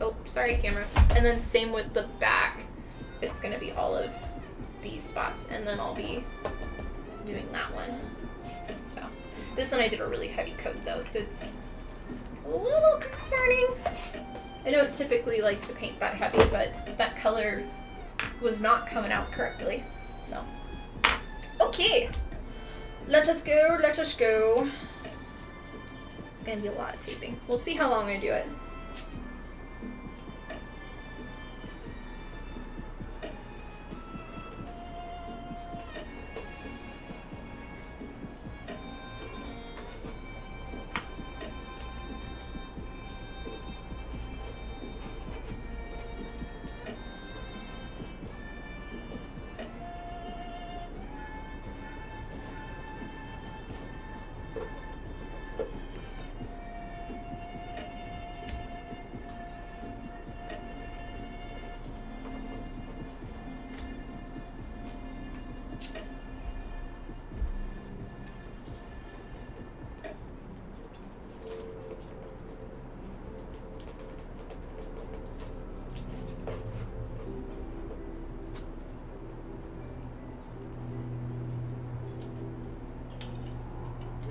Oh, sorry, camera. And then same with the back. It's going to be all of these spots, and then I'll be doing that one. So this one I did a really heavy coat though, so it's a little concerning. I don't typically like to paint that heavy, but that color was not coming out correctly. So, okay. Let us go, let us go. It's going to be a lot of taping. We'll see how long I do it.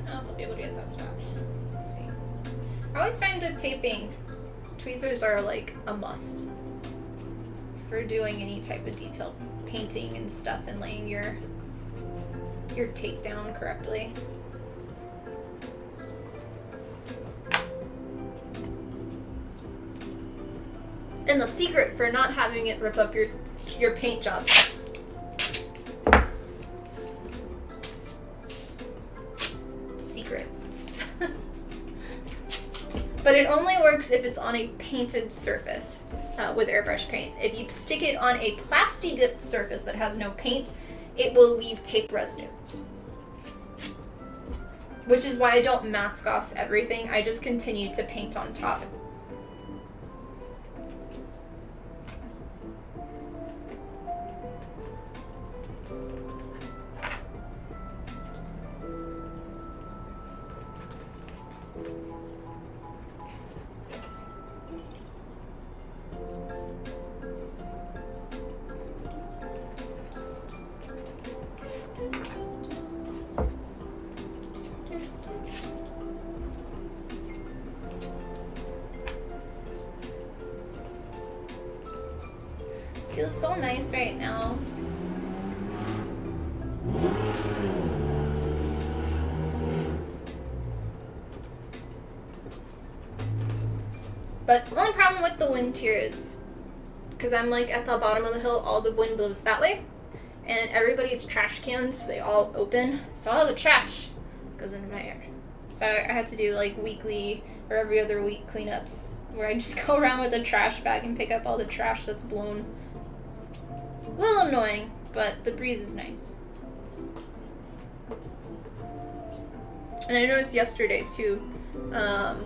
I'll be able to get that spot. Let's see. I always find with taping, tweezers are like a must for doing any type of detailed painting and stuff and laying your tape down correctly. And the secret for not having it rip up your paint job. Secret. But it only works if it's on a painted surface with airbrush paint. If you stick it on a plasti dipped surface that has no paint, it will leave tape residue. Which is why I don't mask off everything. I just continue to paint on top. Feels so nice right now. But the only problem with the wind here is, because I'm like at the bottom of the hill, all the wind blows that way, and everybody's trash cans, they all open, so all the trash goes into my hair. So I had to do like weekly or every other week cleanups, where I just go around with a trash bag and pick up all the trash that's blown. A little annoying, but the breeze is nice. And I noticed yesterday too,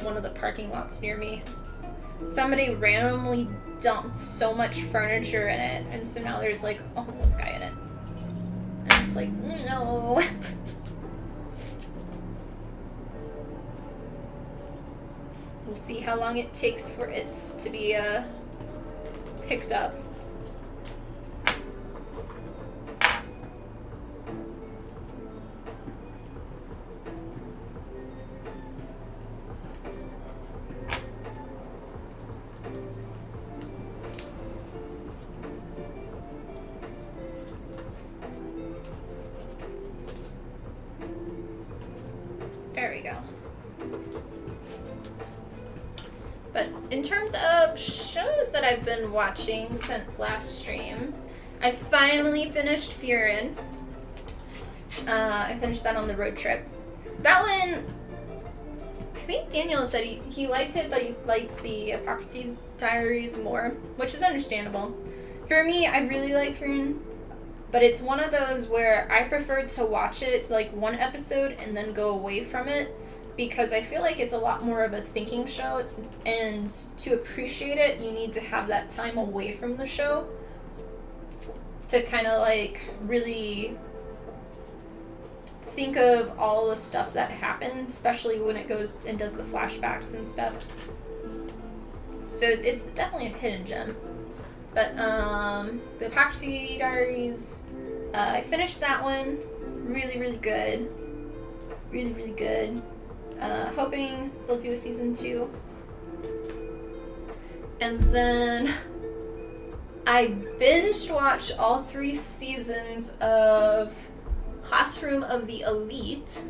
one of the parking lots near me, somebody randomly dumped so much furniture in it, and so now there's like a homeless guy in it. And I'm just like, no. We'll see how long it takes for it to be picked up. There we go. But in terms of shows that I've been watching since last stream, I finally finished Furin. I finished that on the road trip. That one, I think Daniel said he liked it, but he likes the Apocryphy Diaries more, which is understandable. For me, I really like Furin, but it's one of those where I prefer to watch it like one episode and then go away from it, because I feel like it's a lot more of a thinking show. And to appreciate it, you need to have that time away from the show to kind of like really think of all the stuff that happens, especially when it goes and does the flashbacks and stuff. So it's definitely a hidden gem. But the Apocryphy Diaries, I finished that one. Really, really good. Really, really good. Hoping they'll do a season 2. And then I binge watched all 3 seasons of Classroom of the Elite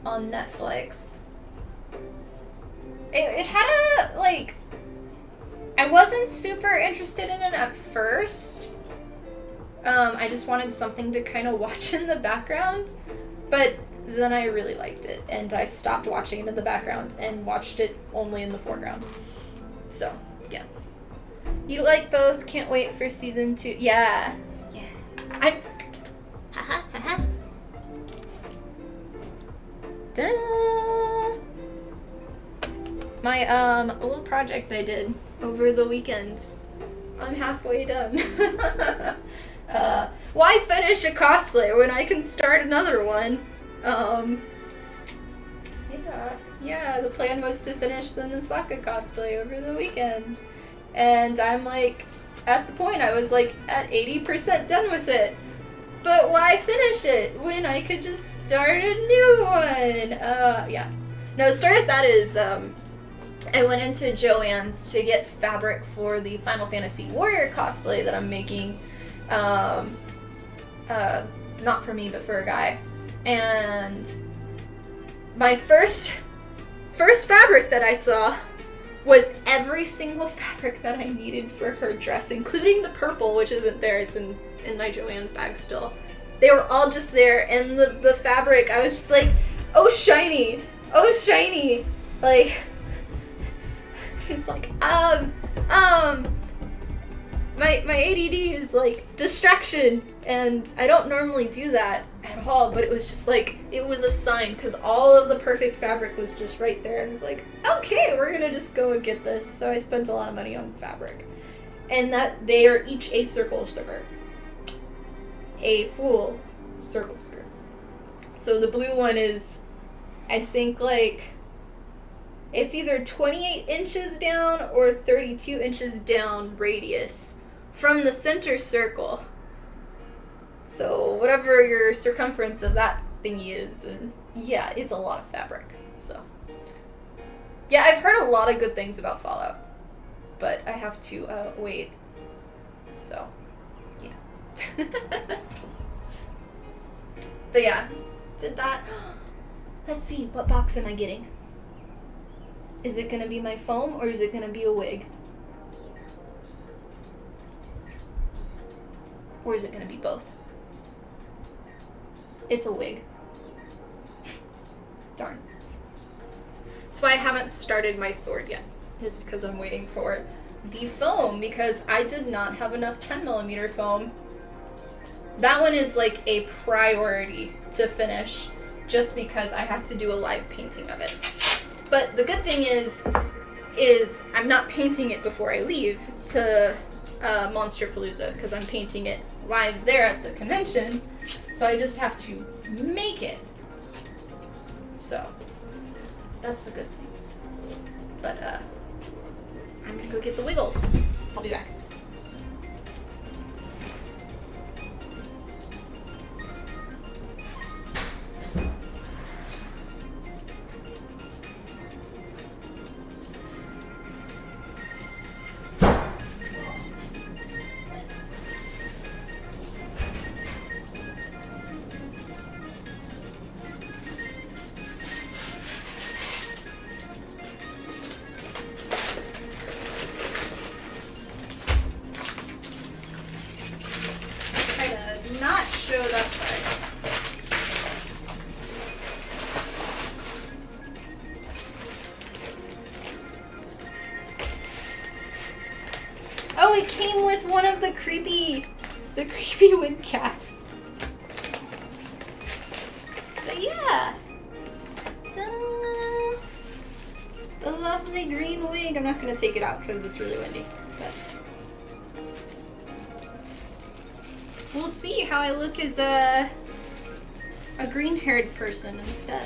on Netflix. It had a, like, I wasn't super interested in it at first. I just wanted something to kind of watch in the background, but then I really liked it, and I stopped watching it in the background and watched it only in the foreground. So, yeah. You like both? Can't wait for season 2. Yeah. Yeah. Haha. Ta-da! My, little project I did over the weekend. I'm halfway done. Why finish a cosplay when I can start another one? Yeah, the plan was to finish the Nausicaa cosplay over the weekend. And I'm like, at the point I was like at 80% done with it. But why finish it when I could just start a new one? Yeah. No, the story with that is, I went into Joann's to get fabric for the Final Fantasy Warrior cosplay that I'm making. Not for me, but for a guy. And my first fabric that I saw was every single fabric that I needed for her dress, including the purple, which isn't there. It's in my Joann's bag still. They were all just there, and the fabric, I was just like, oh shiny, like, just like, my ADD is like distraction, and I don't normally do that at all, but it was just like, it was a sign, because all of the perfect fabric was just right there, and it's like, okay, we're gonna just go and get this. So I spent a lot of money on fabric, and that they are each a circle skirt, a full circle skirt. So the blue one is, I think, like, it's either 28 inches down or 32 inches down radius from the center circle. So whatever your circumference of that thingy is, and yeah, it's a lot of fabric. So yeah, I've heard a lot of good things about Fallout, but I have to wait. So yeah. But yeah, did that. Let's see, what box am I getting? Is it gonna be my foam, or is it gonna be a wig? Or is it gonna be both? It's a wig. Darn. That's why I haven't started my sword yet, is because I'm waiting for the foam, because I did not have enough 10mm foam. That one is like a priority to finish, just because I have to do a live painting of it. But the good thing is I'm not painting it before I leave to Monsterpalooza, because I'm painting it live there at the convention, so I just have to make it. So that's the good thing. But I'm gonna go get the Wiggles. I'll be back. Not show that side. Oh, it came with one of the creepy wig cats. But yeah. Ta-da! The lovely green wig. I'm not gonna take it out because it's really windy. But we'll see how I look as a green-haired person instead.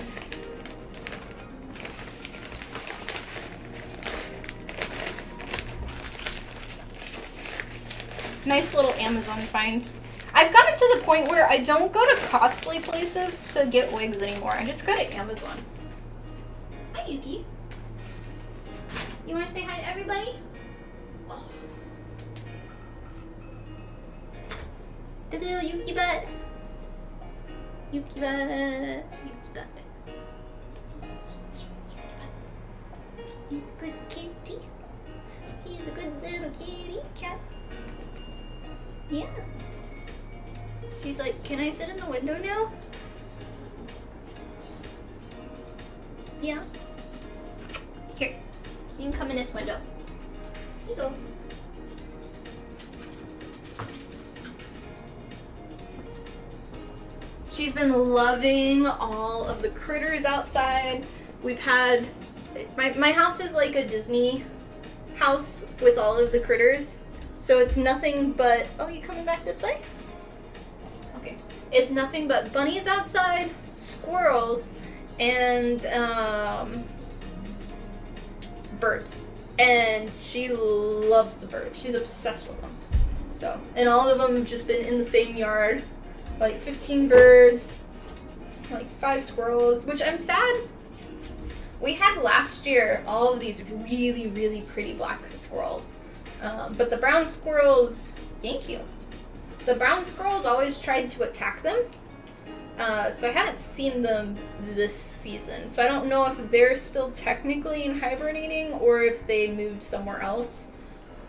Nice little Amazon find. I've gotten to the point where I don't go to cosplay places to get wigs anymore. I just go to Amazon. Hi, Yuki. You want to say hi to everybody? Oh. The little Yuki butt. Yuki butt. Yuki butt. She's a good kitty. She's a good little kitty cat. Yeah. She's like, can I sit in the window now? Yeah. Here. You can come in this window. Here you go. She's been loving all of the critters outside. We've had... My house is like a Disney house with all of the critters. So it's nothing but... Oh, you coming back this way? Okay. It's nothing but bunnies outside, squirrels, and birds. And she loves the birds. She's obsessed with them. So, and all of them have just been in the same yard. Like 15 birds, like 5 squirrels, which I'm sad. We had last year all of these really, really pretty black squirrels. But the brown squirrels, thank you. The brown squirrels always tried to attack them. So I haven't seen them this season. So I don't know if they're still technically hibernating or if they moved somewhere else.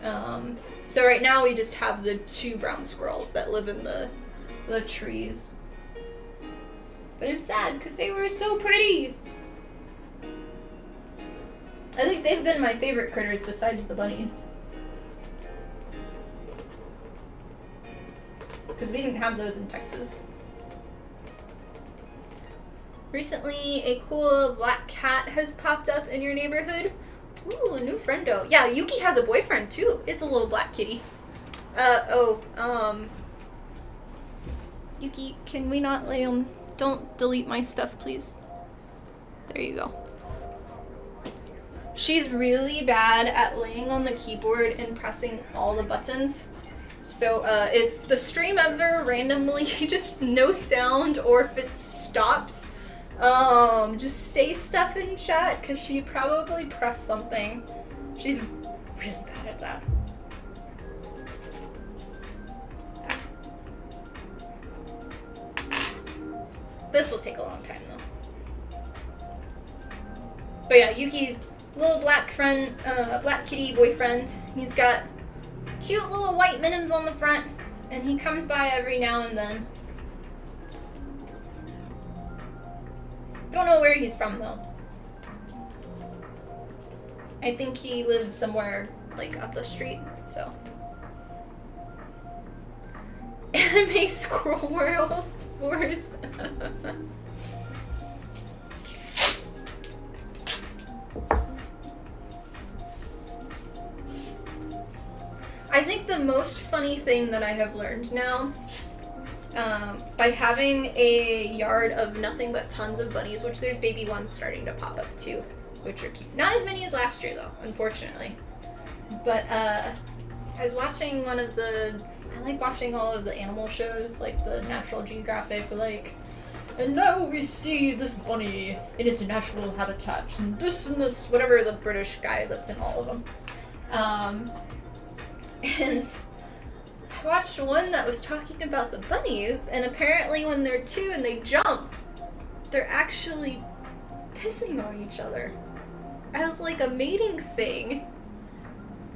So right now we just have the 2 brown squirrels that live in the trees. But I'm sad because they were so pretty. I think they've been my favorite critters besides the bunnies. Because we didn't have those in Texas. Recently, a cool black cat has popped up in your neighborhood. Ooh, a new friendo. Yeah, Yuki has a boyfriend too. It's a little black kitty. Yuki, can we not lay him? Don't delete my stuff, please. There you go. She's really bad at laying on the keyboard and pressing all the buttons. So if the stream ever randomly just no sound or if it stops, just stay stuff in chat because she probably pressed something. She's really bad at that. This will take a long time though. But yeah, Yuki's little black friend, black kitty boyfriend. He's got cute little white mittens on the front, and he comes by every now and then. Don't know where he's from though. I think he lives somewhere like up the street, so. Anime Squirrel World Wars. I think the most funny thing that I have learned now, by having a yard of nothing but tons of bunnies, which there's baby ones starting to pop up too, which are cute. Not as many as last year though, unfortunately. But I was watching I like watching all of the animal shows, like the Natural Geographic, like, and now we see this bunny in its natural habitat, and this, whatever the British guy that's in all of them. And I watched one that was talking about the bunnies, and apparently when they're two and they jump, they're actually pissing on each other as like a mating thing.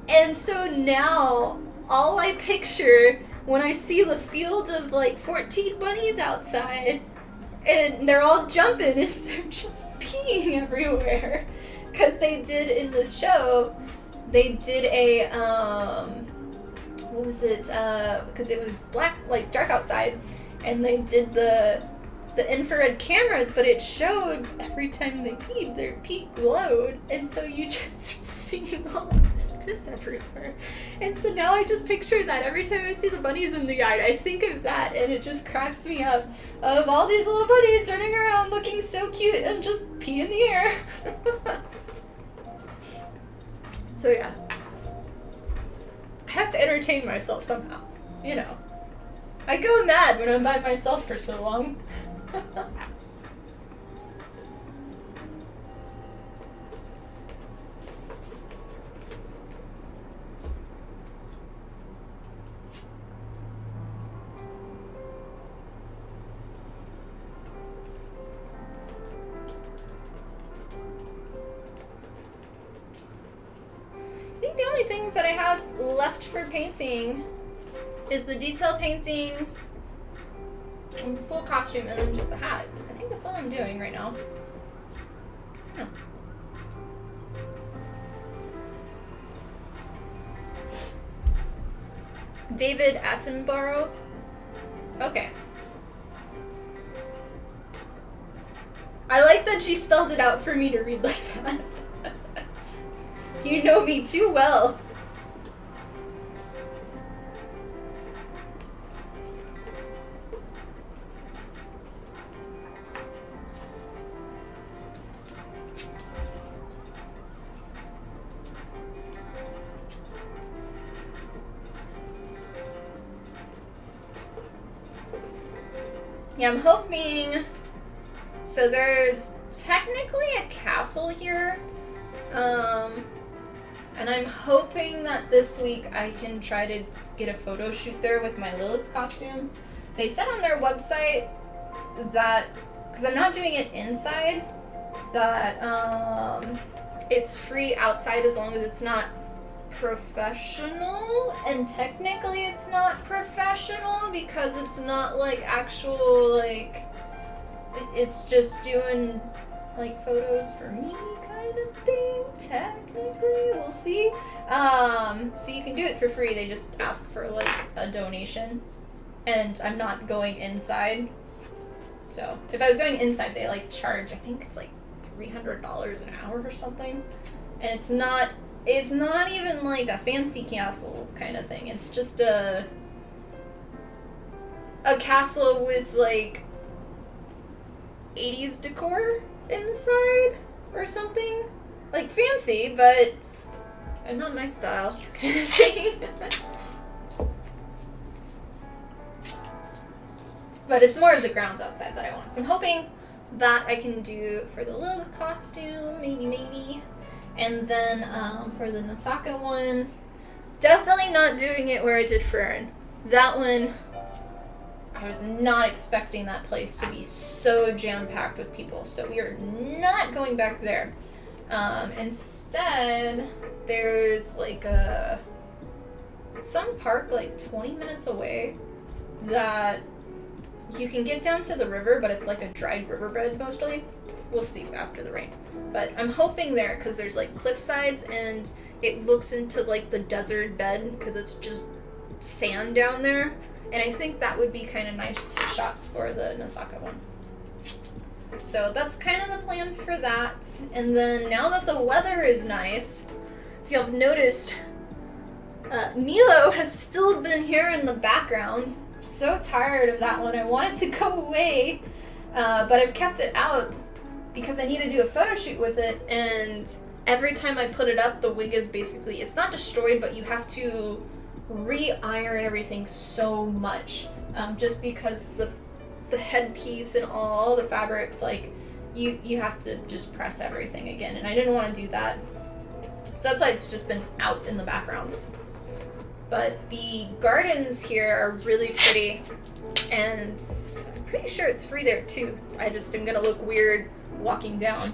And so now all I picture when I see the field of like 14 bunnies outside and they're all jumping is they're just peeing everywhere. Because they did in this show, they did a what was it? Because it was black, like dark outside, and they did the infrared cameras, but it showed every time they peed, their pee glowed, and so you just seeing all of this piss everywhere. And so now I just picture that every time I see the bunnies in the yard, I think of that, and it just cracks me up. Of all these little bunnies running around looking so cute and just pee in the air. So yeah. I have to entertain myself somehow, you know. I go mad when I'm by myself for so long. I think the only things that I have left for painting is the detail painting and full costume, and then just the hat. I think that's all I'm doing right now. Yeah. David Attenborough. Okay. I like that she spelled it out for me to read like that. You know me too well. Yeah, I'm hoping, so there's technically a castle here, and I'm hoping that this week I can try to get a photo shoot there with my Lilith costume. They said on their website that, because I'm not doing it inside, that it's free outside as long as it's not professional, and technically it's not professional because it's not like actual, like, it's just doing like photos for me kind of thing, technically. We'll see. So you can do it for free, they just ask for like a donation, and I'm not going inside. So if I was going inside, they like charge, I think it's like $300 an hour or something, and it's not even like a fancy castle kind of thing. It's just a castle with like 80s decor inside or something. Like fancy, but not my style kind of thing. But it's more of the grounds outside that I want. So I'm hoping that I can do for the Lilith costume, maybe. And then for the Nausicaa one, definitely not doing it where I did Fern. That one, I was not expecting that place to be so jam-packed with people. So we are not going back there. Instead, there's like some park like 20 minutes away that you can get down to the river, but it's like a dried riverbed mostly. We'll see after the rain. But I'm hoping there because there's like cliff sides and it looks into like the desert bed because it's just sand down there. And I think that would be kind of nice shots for the Nausicaa one. So that's kind of the plan for that. And then now that the weather is nice, if you have noticed, Milo has still been here in the background. I'm so tired of that one. I want it to go away, but I've kept it out because I need to do a photo shoot with it, and every time I put it up, the wig is basically, it's not destroyed, but you have to re-iron everything so much, just because the headpiece and all the fabrics, like, you have to just press everything again, and I didn't want to do that. So that's why it's just been out in the background. But the gardens here are really pretty, and I'm pretty sure it's free there too. I just am gonna look weird walking down.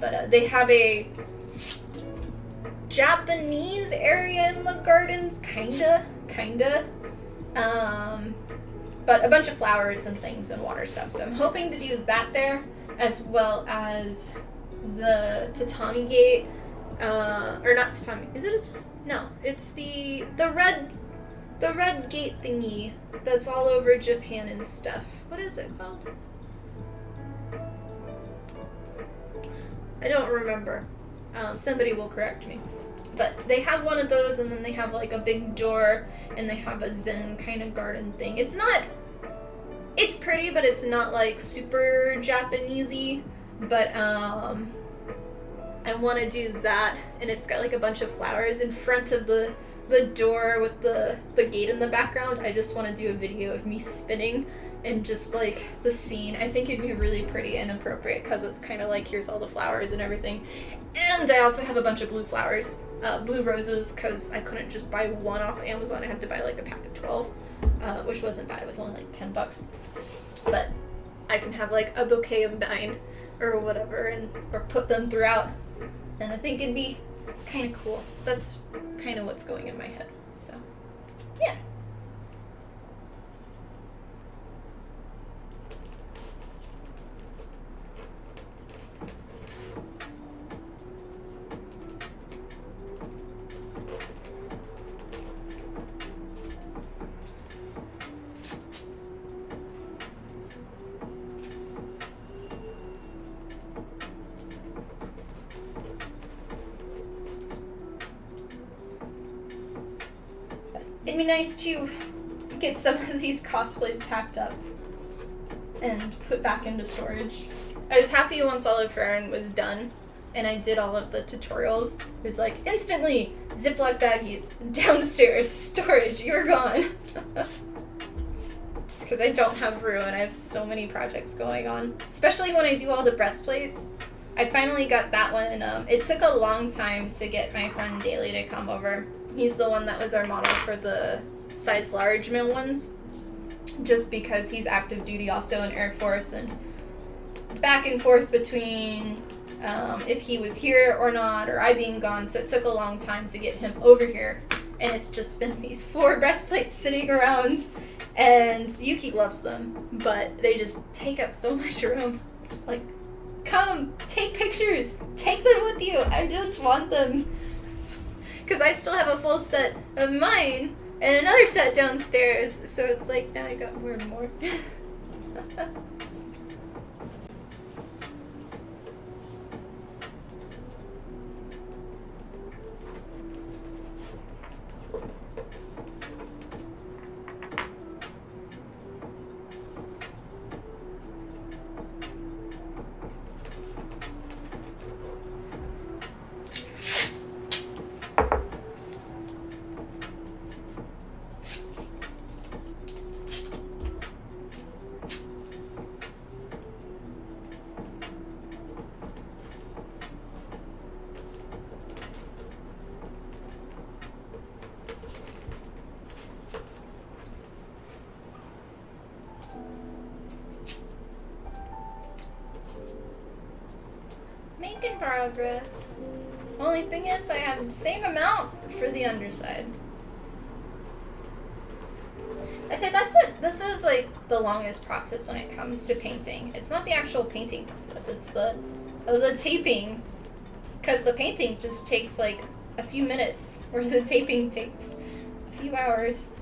But they have a Japanese area in the gardens, kinda. But a bunch of flowers and things and water stuff. So I'm hoping to do that there, as well as the tatami gate. Or not tatami. Is it no, it's the red gate thingy that's all over Japan and stuff. What is it called? I don't remember. Somebody will correct me. But they have one of those, and then they have like a big door, and they have a zen kind of garden thing. It's pretty, but it's not like super Japanesey. But I want to do that, and it's got like a bunch of flowers in front of the door with the gate in the background. I just want to do a video of me spinning and just like the scene. I think it'd be really pretty and appropriate because it's kind of like, here's all the flowers and everything. And I also have a bunch of blue flowers, blue roses, because I couldn't just buy one off Amazon. I had to buy like a pack of 12, which wasn't bad. It was only like $10. But I can have like a bouquet of 9 or whatever, or put them throughout. And I think it'd be kind of cool. That's kind of what's going in my head. So, yeah. It'd be nice to get some of these cosplays packed up and put back into storage. I was happy once Olive Farron was done and I did all of the tutorials. It was like, instantly, Ziploc baggies, downstairs, storage, you're gone. Just because I don't have room and I have so many projects going on. Especially when I do all the breastplates. I finally got that one. It took a long time to get my friend Daly to come over. He's the one that was our model for the size large male ones, just because he's active duty also in Air Force, and back and forth between if he was here or not, or I being gone, so it took a long time to get him over here, and it's just been these 4 breastplates sitting around, and Yuki loves them, but they just take up so much room. Just like, come, take pictures, take them with you, I don't want them. Because I still have a full set of mine and another set downstairs, so it's like now I got more and more. Making progress. Only thing is, I have the same amount for the underside. I'd say this is like the longest process when it comes to painting. It's not the actual painting process, it's the taping. Because the painting just takes like a few minutes, where the taping takes a few hours.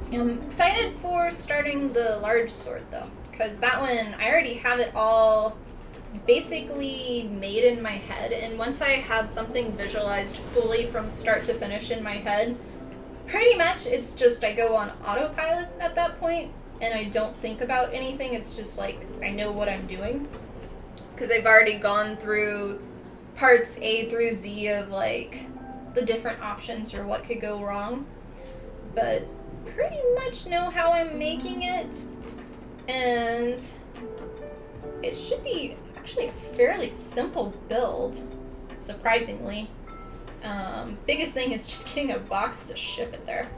I'm excited for starting the large sword though, because that one, I already have it all basically made in my head, and once I have something visualized fully from start to finish in my head, pretty much it's just I go on autopilot at that point, and I don't think about anything. It's just like I know what I'm doing, because I've already gone through parts A through Z of like the different options or what could go wrong, but pretty much know how I'm making it, and it should be actually a fairly simple build, surprisingly. Biggest thing is just getting a box to ship it there,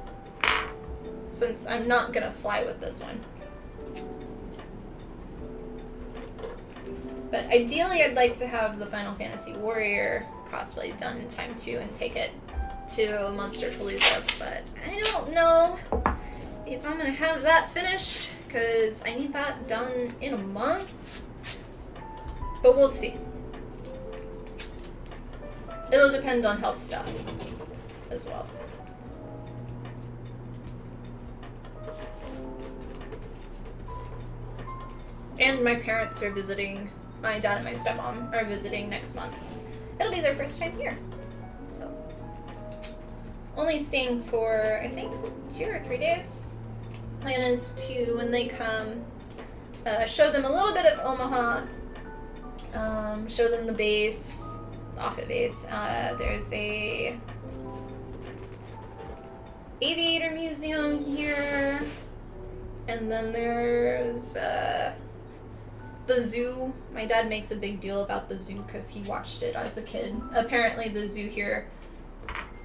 since I'm not gonna fly with this one. But ideally I'd like to have the Final Fantasy Warrior cosplay done in time too and take it to Monsterpalooza, but I don't know if I'm gonna have that finished, because I need that done in a month, but we'll see. It'll depend on health stuff as well. And my parents are visiting, my dad and my stepmom are visiting next month. It'll be their first time here, so. Only staying for, I think, 2 or 3 days. Plan is to, when they come, show them a little bit of Omaha, show them the base, Offit base. There's a aviator museum here, and then there's the zoo. My dad makes a big deal about the zoo because he watched it as a kid. Apparently the zoo here,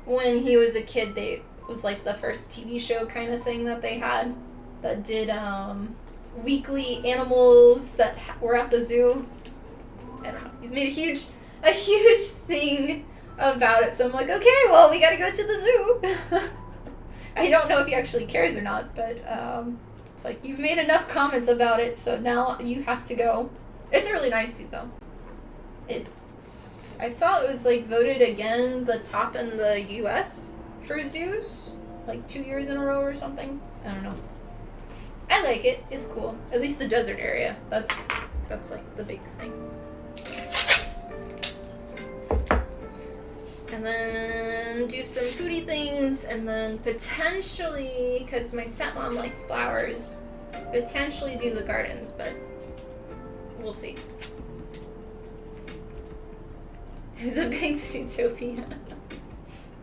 when he was a kid, it was like the first TV show kind of thing that they had that did weekly animals that were at the zoo. I don't know. He's made a huge thing about it, so I'm like, okay, well, we gotta go to the zoo. I don't know if he actually cares or not, but it's like, you've made enough comments about it, so now you have to go. It's a really nice zoo, though. I saw it was like voted again the top in the US for zoos, like 2 years in a row or something. I don't know. I like it. It's cool. At least the desert area. That's like the big thing. And then do some foodie things, and then potentially, because my stepmom likes flowers, potentially do the gardens, but we'll see. It was a big Zootopia.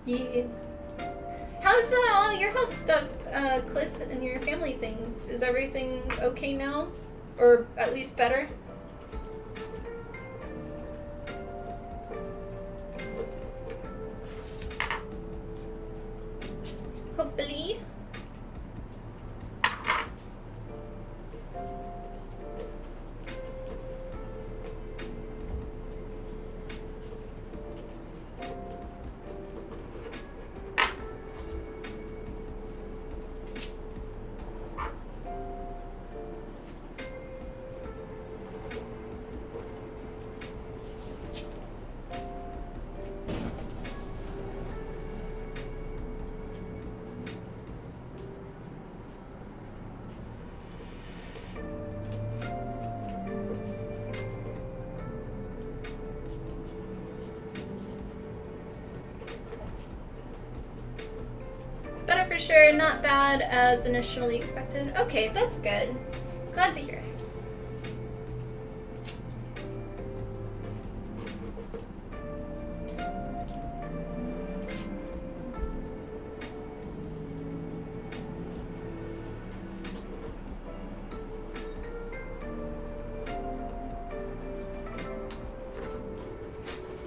Yeah. How's all your house stuff, Cliff, and your family things? Is everything okay now? Or at least better? Hopefully. For sure, not bad as initially expected. Okay, that's good. Glad to hear.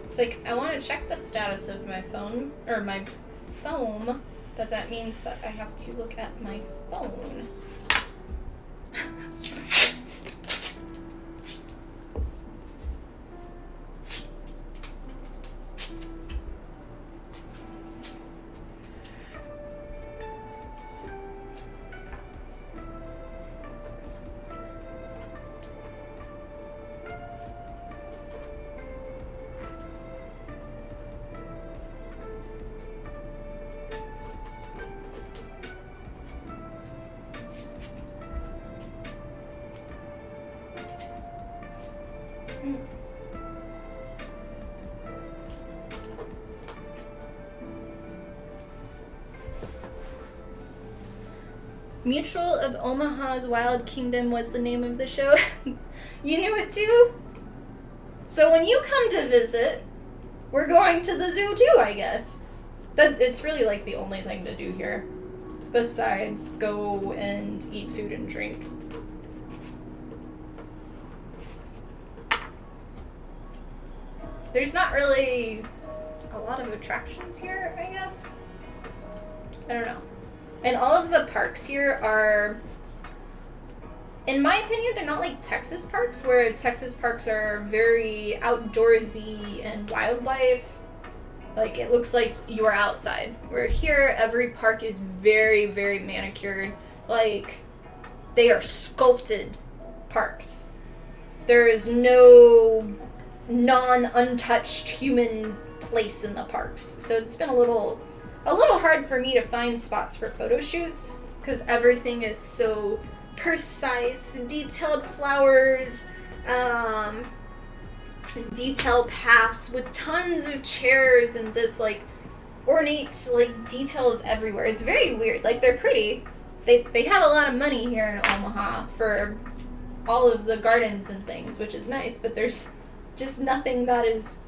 It's like, I want to check the status of my phone, or my foam, but that means that I have to look at my phone. Mutual of Omaha's Wild Kingdom was the name of the show. You knew it too? So when you come to visit, we're going to the zoo too, I guess. It's really like the only thing to do here. Besides go and eat food and drink. There's not really a lot of attractions here, I guess. I don't know. And all of the parks here are, in my opinion, they're not like Texas parks, where Texas parks are very outdoorsy and wildlife. Like, it looks like you're outside. Where here, every park is very, very manicured. Like, they are sculpted parks. There is no non-untouched human place in the parks. So it's been a little hard for me to find spots for photo shoots, because everything is so precise, detailed flowers, detailed paths with tons of chairs and this like ornate like details everywhere. It's very weird. Like, they're pretty. They have a lot of money here in Omaha for all of the gardens and things, which is nice, but there's just nothing that is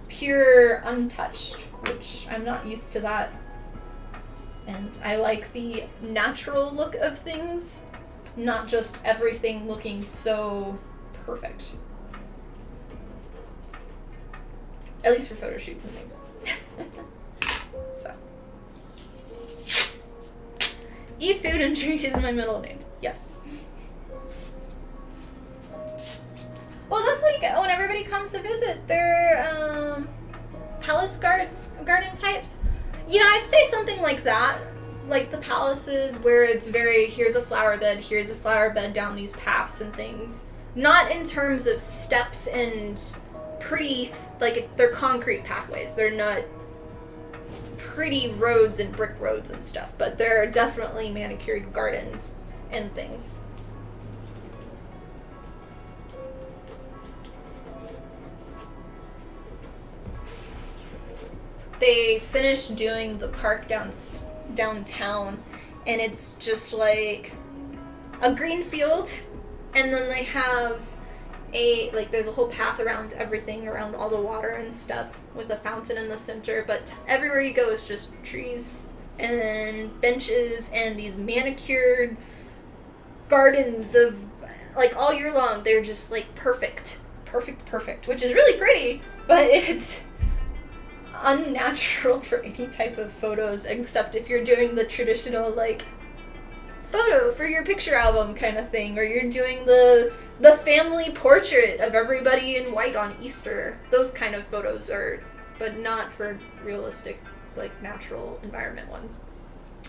pure untouched, which I'm not used to that. And I like the natural look of things, not just everything looking so perfect. At least for photo shoots and things. So. Eat food and drink is my middle name. Yes. Well, that's like when everybody comes to visit their palace garden types. Yeah, I'd say something like that. Like the palaces where it's very, here's a flower bed down these paths and things. Not in terms of steps and pretty, like, they're concrete pathways. They're not pretty roads and brick roads and stuff, but they're definitely manicured gardens and things. They finished doing the park downtown, and it's just like a green field, and then they have there's a whole path around everything, around all the water and stuff, with a fountain in the center, but everywhere you go is just trees and benches and these manicured gardens of, like, all year long. They're just like perfect, which is really pretty, but it's unnatural for any type of photos, except if you're doing the traditional, like, photo for your picture album kind of thing, or you're doing the family portrait of everybody in white on Easter. Those kind of photos are, but not for realistic, like, natural environment ones.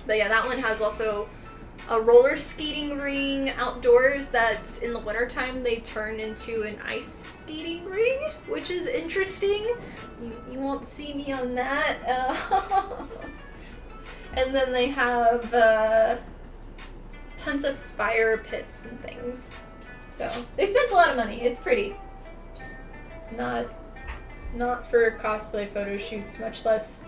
But yeah, that one has also a roller skating ring outdoors that's in the wintertime they turn into an ice skating ring, which is interesting. You won't see me on that. And then they have tons of fire pits and things. So they spent a lot of money. It's pretty. Just not for cosplay photo shoots, much less.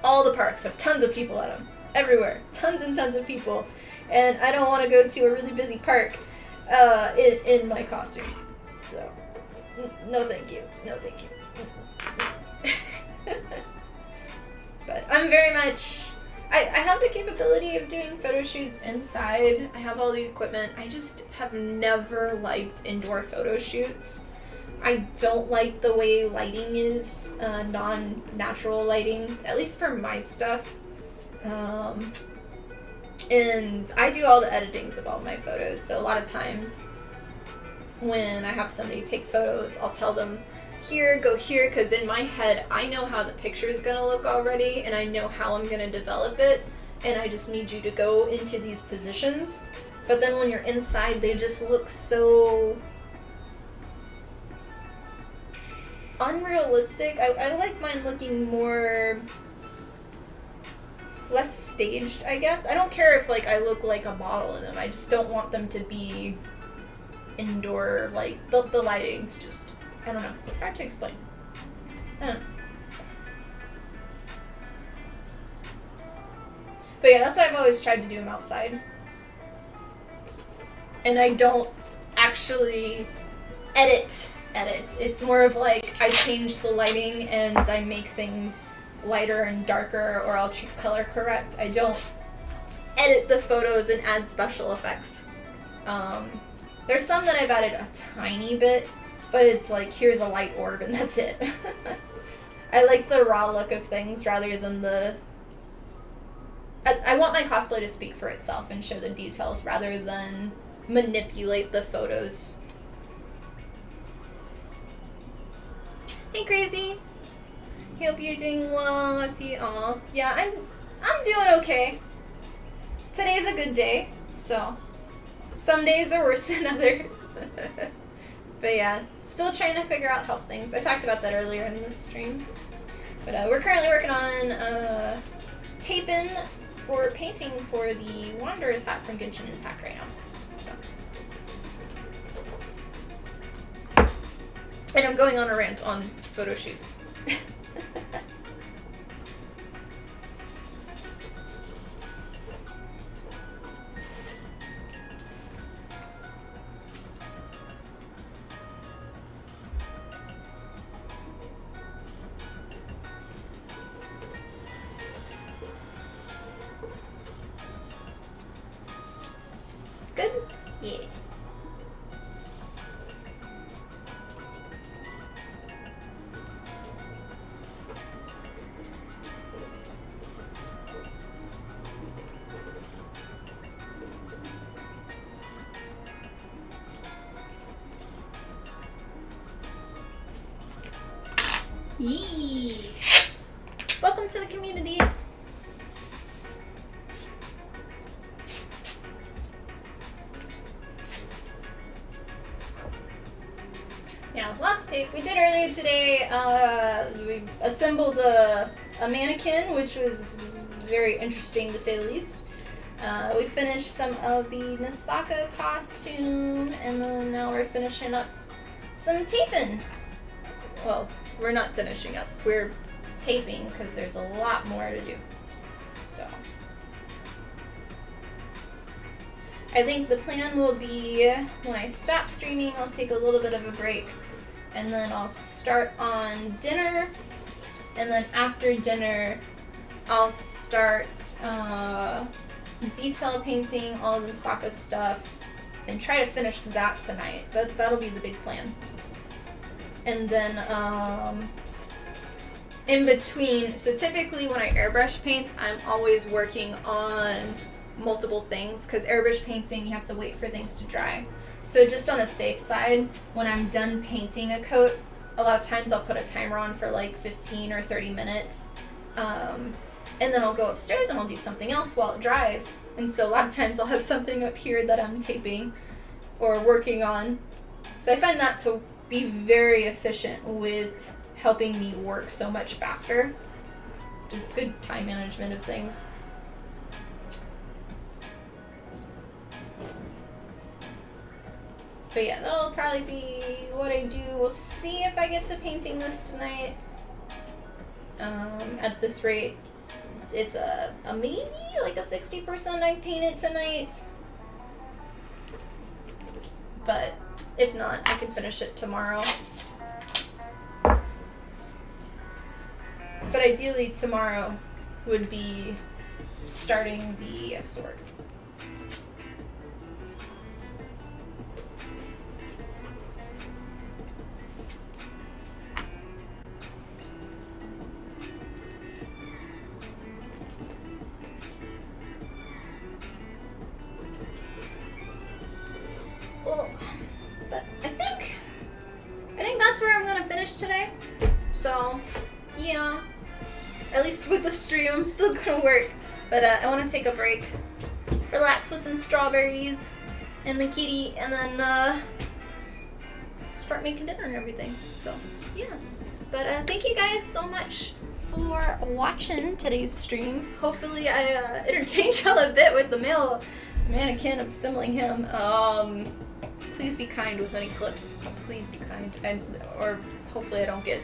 All the parks have tons of people at them. Everywhere. Tons and tons of people. And I don't want to go to a really busy park in my costumes. So, no thank you. No thank you. But I'm very much... I have the capability of doing photo shoots inside. I have all the equipment. I just have never liked indoor photo shoots. I don't like the way lighting is, non-natural lighting, at least for my stuff. And I do all the editings of all my photos, so a lot of times when I have somebody take photos, I'll tell them, here, go here, because in my head, I know how the picture is going to look already, and I know how I'm going to develop it, and I just need you to go into these positions. But then when you're inside, they just look so unrealistic. I like mine looking more, less staged, I guess. I don't care if, like, I look like a model in them. I just don't want them to be indoor, like, the lighting's just, I don't know. It's hard to explain. I don't know. But yeah, that's why I've always tried to do them outside. And I don't actually edit. It's more of like I change the lighting and I make things lighter and darker, or I'll color correct. I don't edit the photos and add special effects. There's some that I've added a tiny bit, but it's like, here's a light orb and that's it. I like the raw look of things rather than the... I want my cosplay to speak for itself and show the details rather than manipulate the photos. Hey, Crazy. Hope you're doing well. I see. Aw, yeah, I'm doing okay. Today's a good day, so some days are worse than others. But yeah, still trying to figure out health things. I talked about that earlier in the stream. But we're currently working on taping for painting for the Wanderer's hat from Genshin Impact right now. So. And I'm going on a rant on photo shoots. Good? Yeah. Yee! Welcome to the community. Yeah, lots of tape. We did earlier today, we assembled a mannequin, which was very interesting to say the least. We finished some of the Nausicaa costume, and then now we're finishing up some taping. Well, we're not finishing up. We're taping because there's a lot more to do. So I think the plan will be when I stop streaming, I'll take a little bit of a break, and then I'll start on dinner, and then after dinner, I'll start detail painting all the Nausicaa stuff, and try to finish that tonight. That'll be the big plan. And then in between, so typically when I airbrush paint, I'm always working on multiple things, because airbrush painting, you have to wait for things to dry. So just on a safe side, when I'm done painting a coat, a lot of times I'll put a timer on for like 15 or 30 minutes. And then I'll go upstairs and I'll do something else while it dries. And so a lot of times I'll have something up here that I'm taping or working on. So I find that to be very efficient with helping me work so much faster. Just good time management of things. But yeah, that'll probably be what I do. We'll see if I get to painting this tonight. At this rate, it's a maybe like a 60% I paint it tonight. But if not, I can finish it tomorrow. But ideally tomorrow would be starting the sword. But I think that's where I'm gonna finish today. So, yeah. At least with the stream, I'm still gonna work. But I want to take a break, relax with some strawberries and the kitty, and then start making dinner and everything. So, yeah. But thank you guys so much for watching today's stream. Hopefully I entertained y'all a bit with the male mannequin of assembling him. Please be kind with any clips. Please be kind. Or hopefully I don't get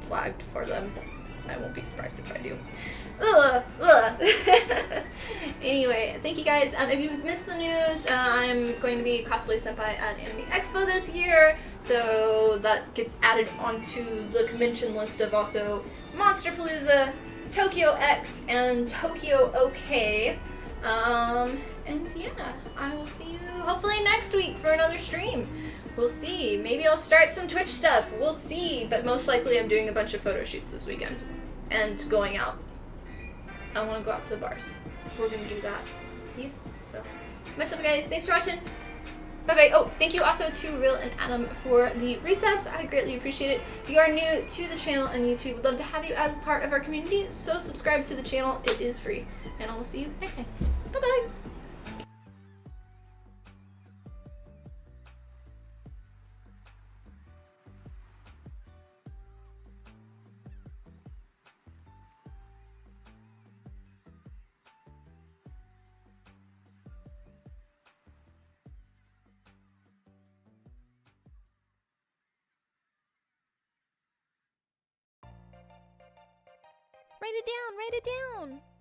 flagged for them. I won't be surprised if I do. Ugh, ugh. Anyway, thank you guys. If you missed the news, I'm going to be Cosplay Senpai at Anime Expo this year, so that gets added onto the convention list of also Monsterpalooza, Tokyo X, and Tokyo OK. And yeah, I will see you hopefully next week for another stream. We'll see. Maybe I'll start some Twitch stuff. We'll see. But most likely I'm doing a bunch of photo shoots this weekend. And going out. I want to go out to the bars. We're going to do that. Yeah. So, much love, guys. Thanks for watching. Bye-bye. Oh, thank you also to Real and Adam for the resubs. I greatly appreciate it. If you are new to the channel on YouTube, we'd love to have you as part of our community. So subscribe to the channel. It is free. And I will see you next time. Bye-bye. Write it down, write it down.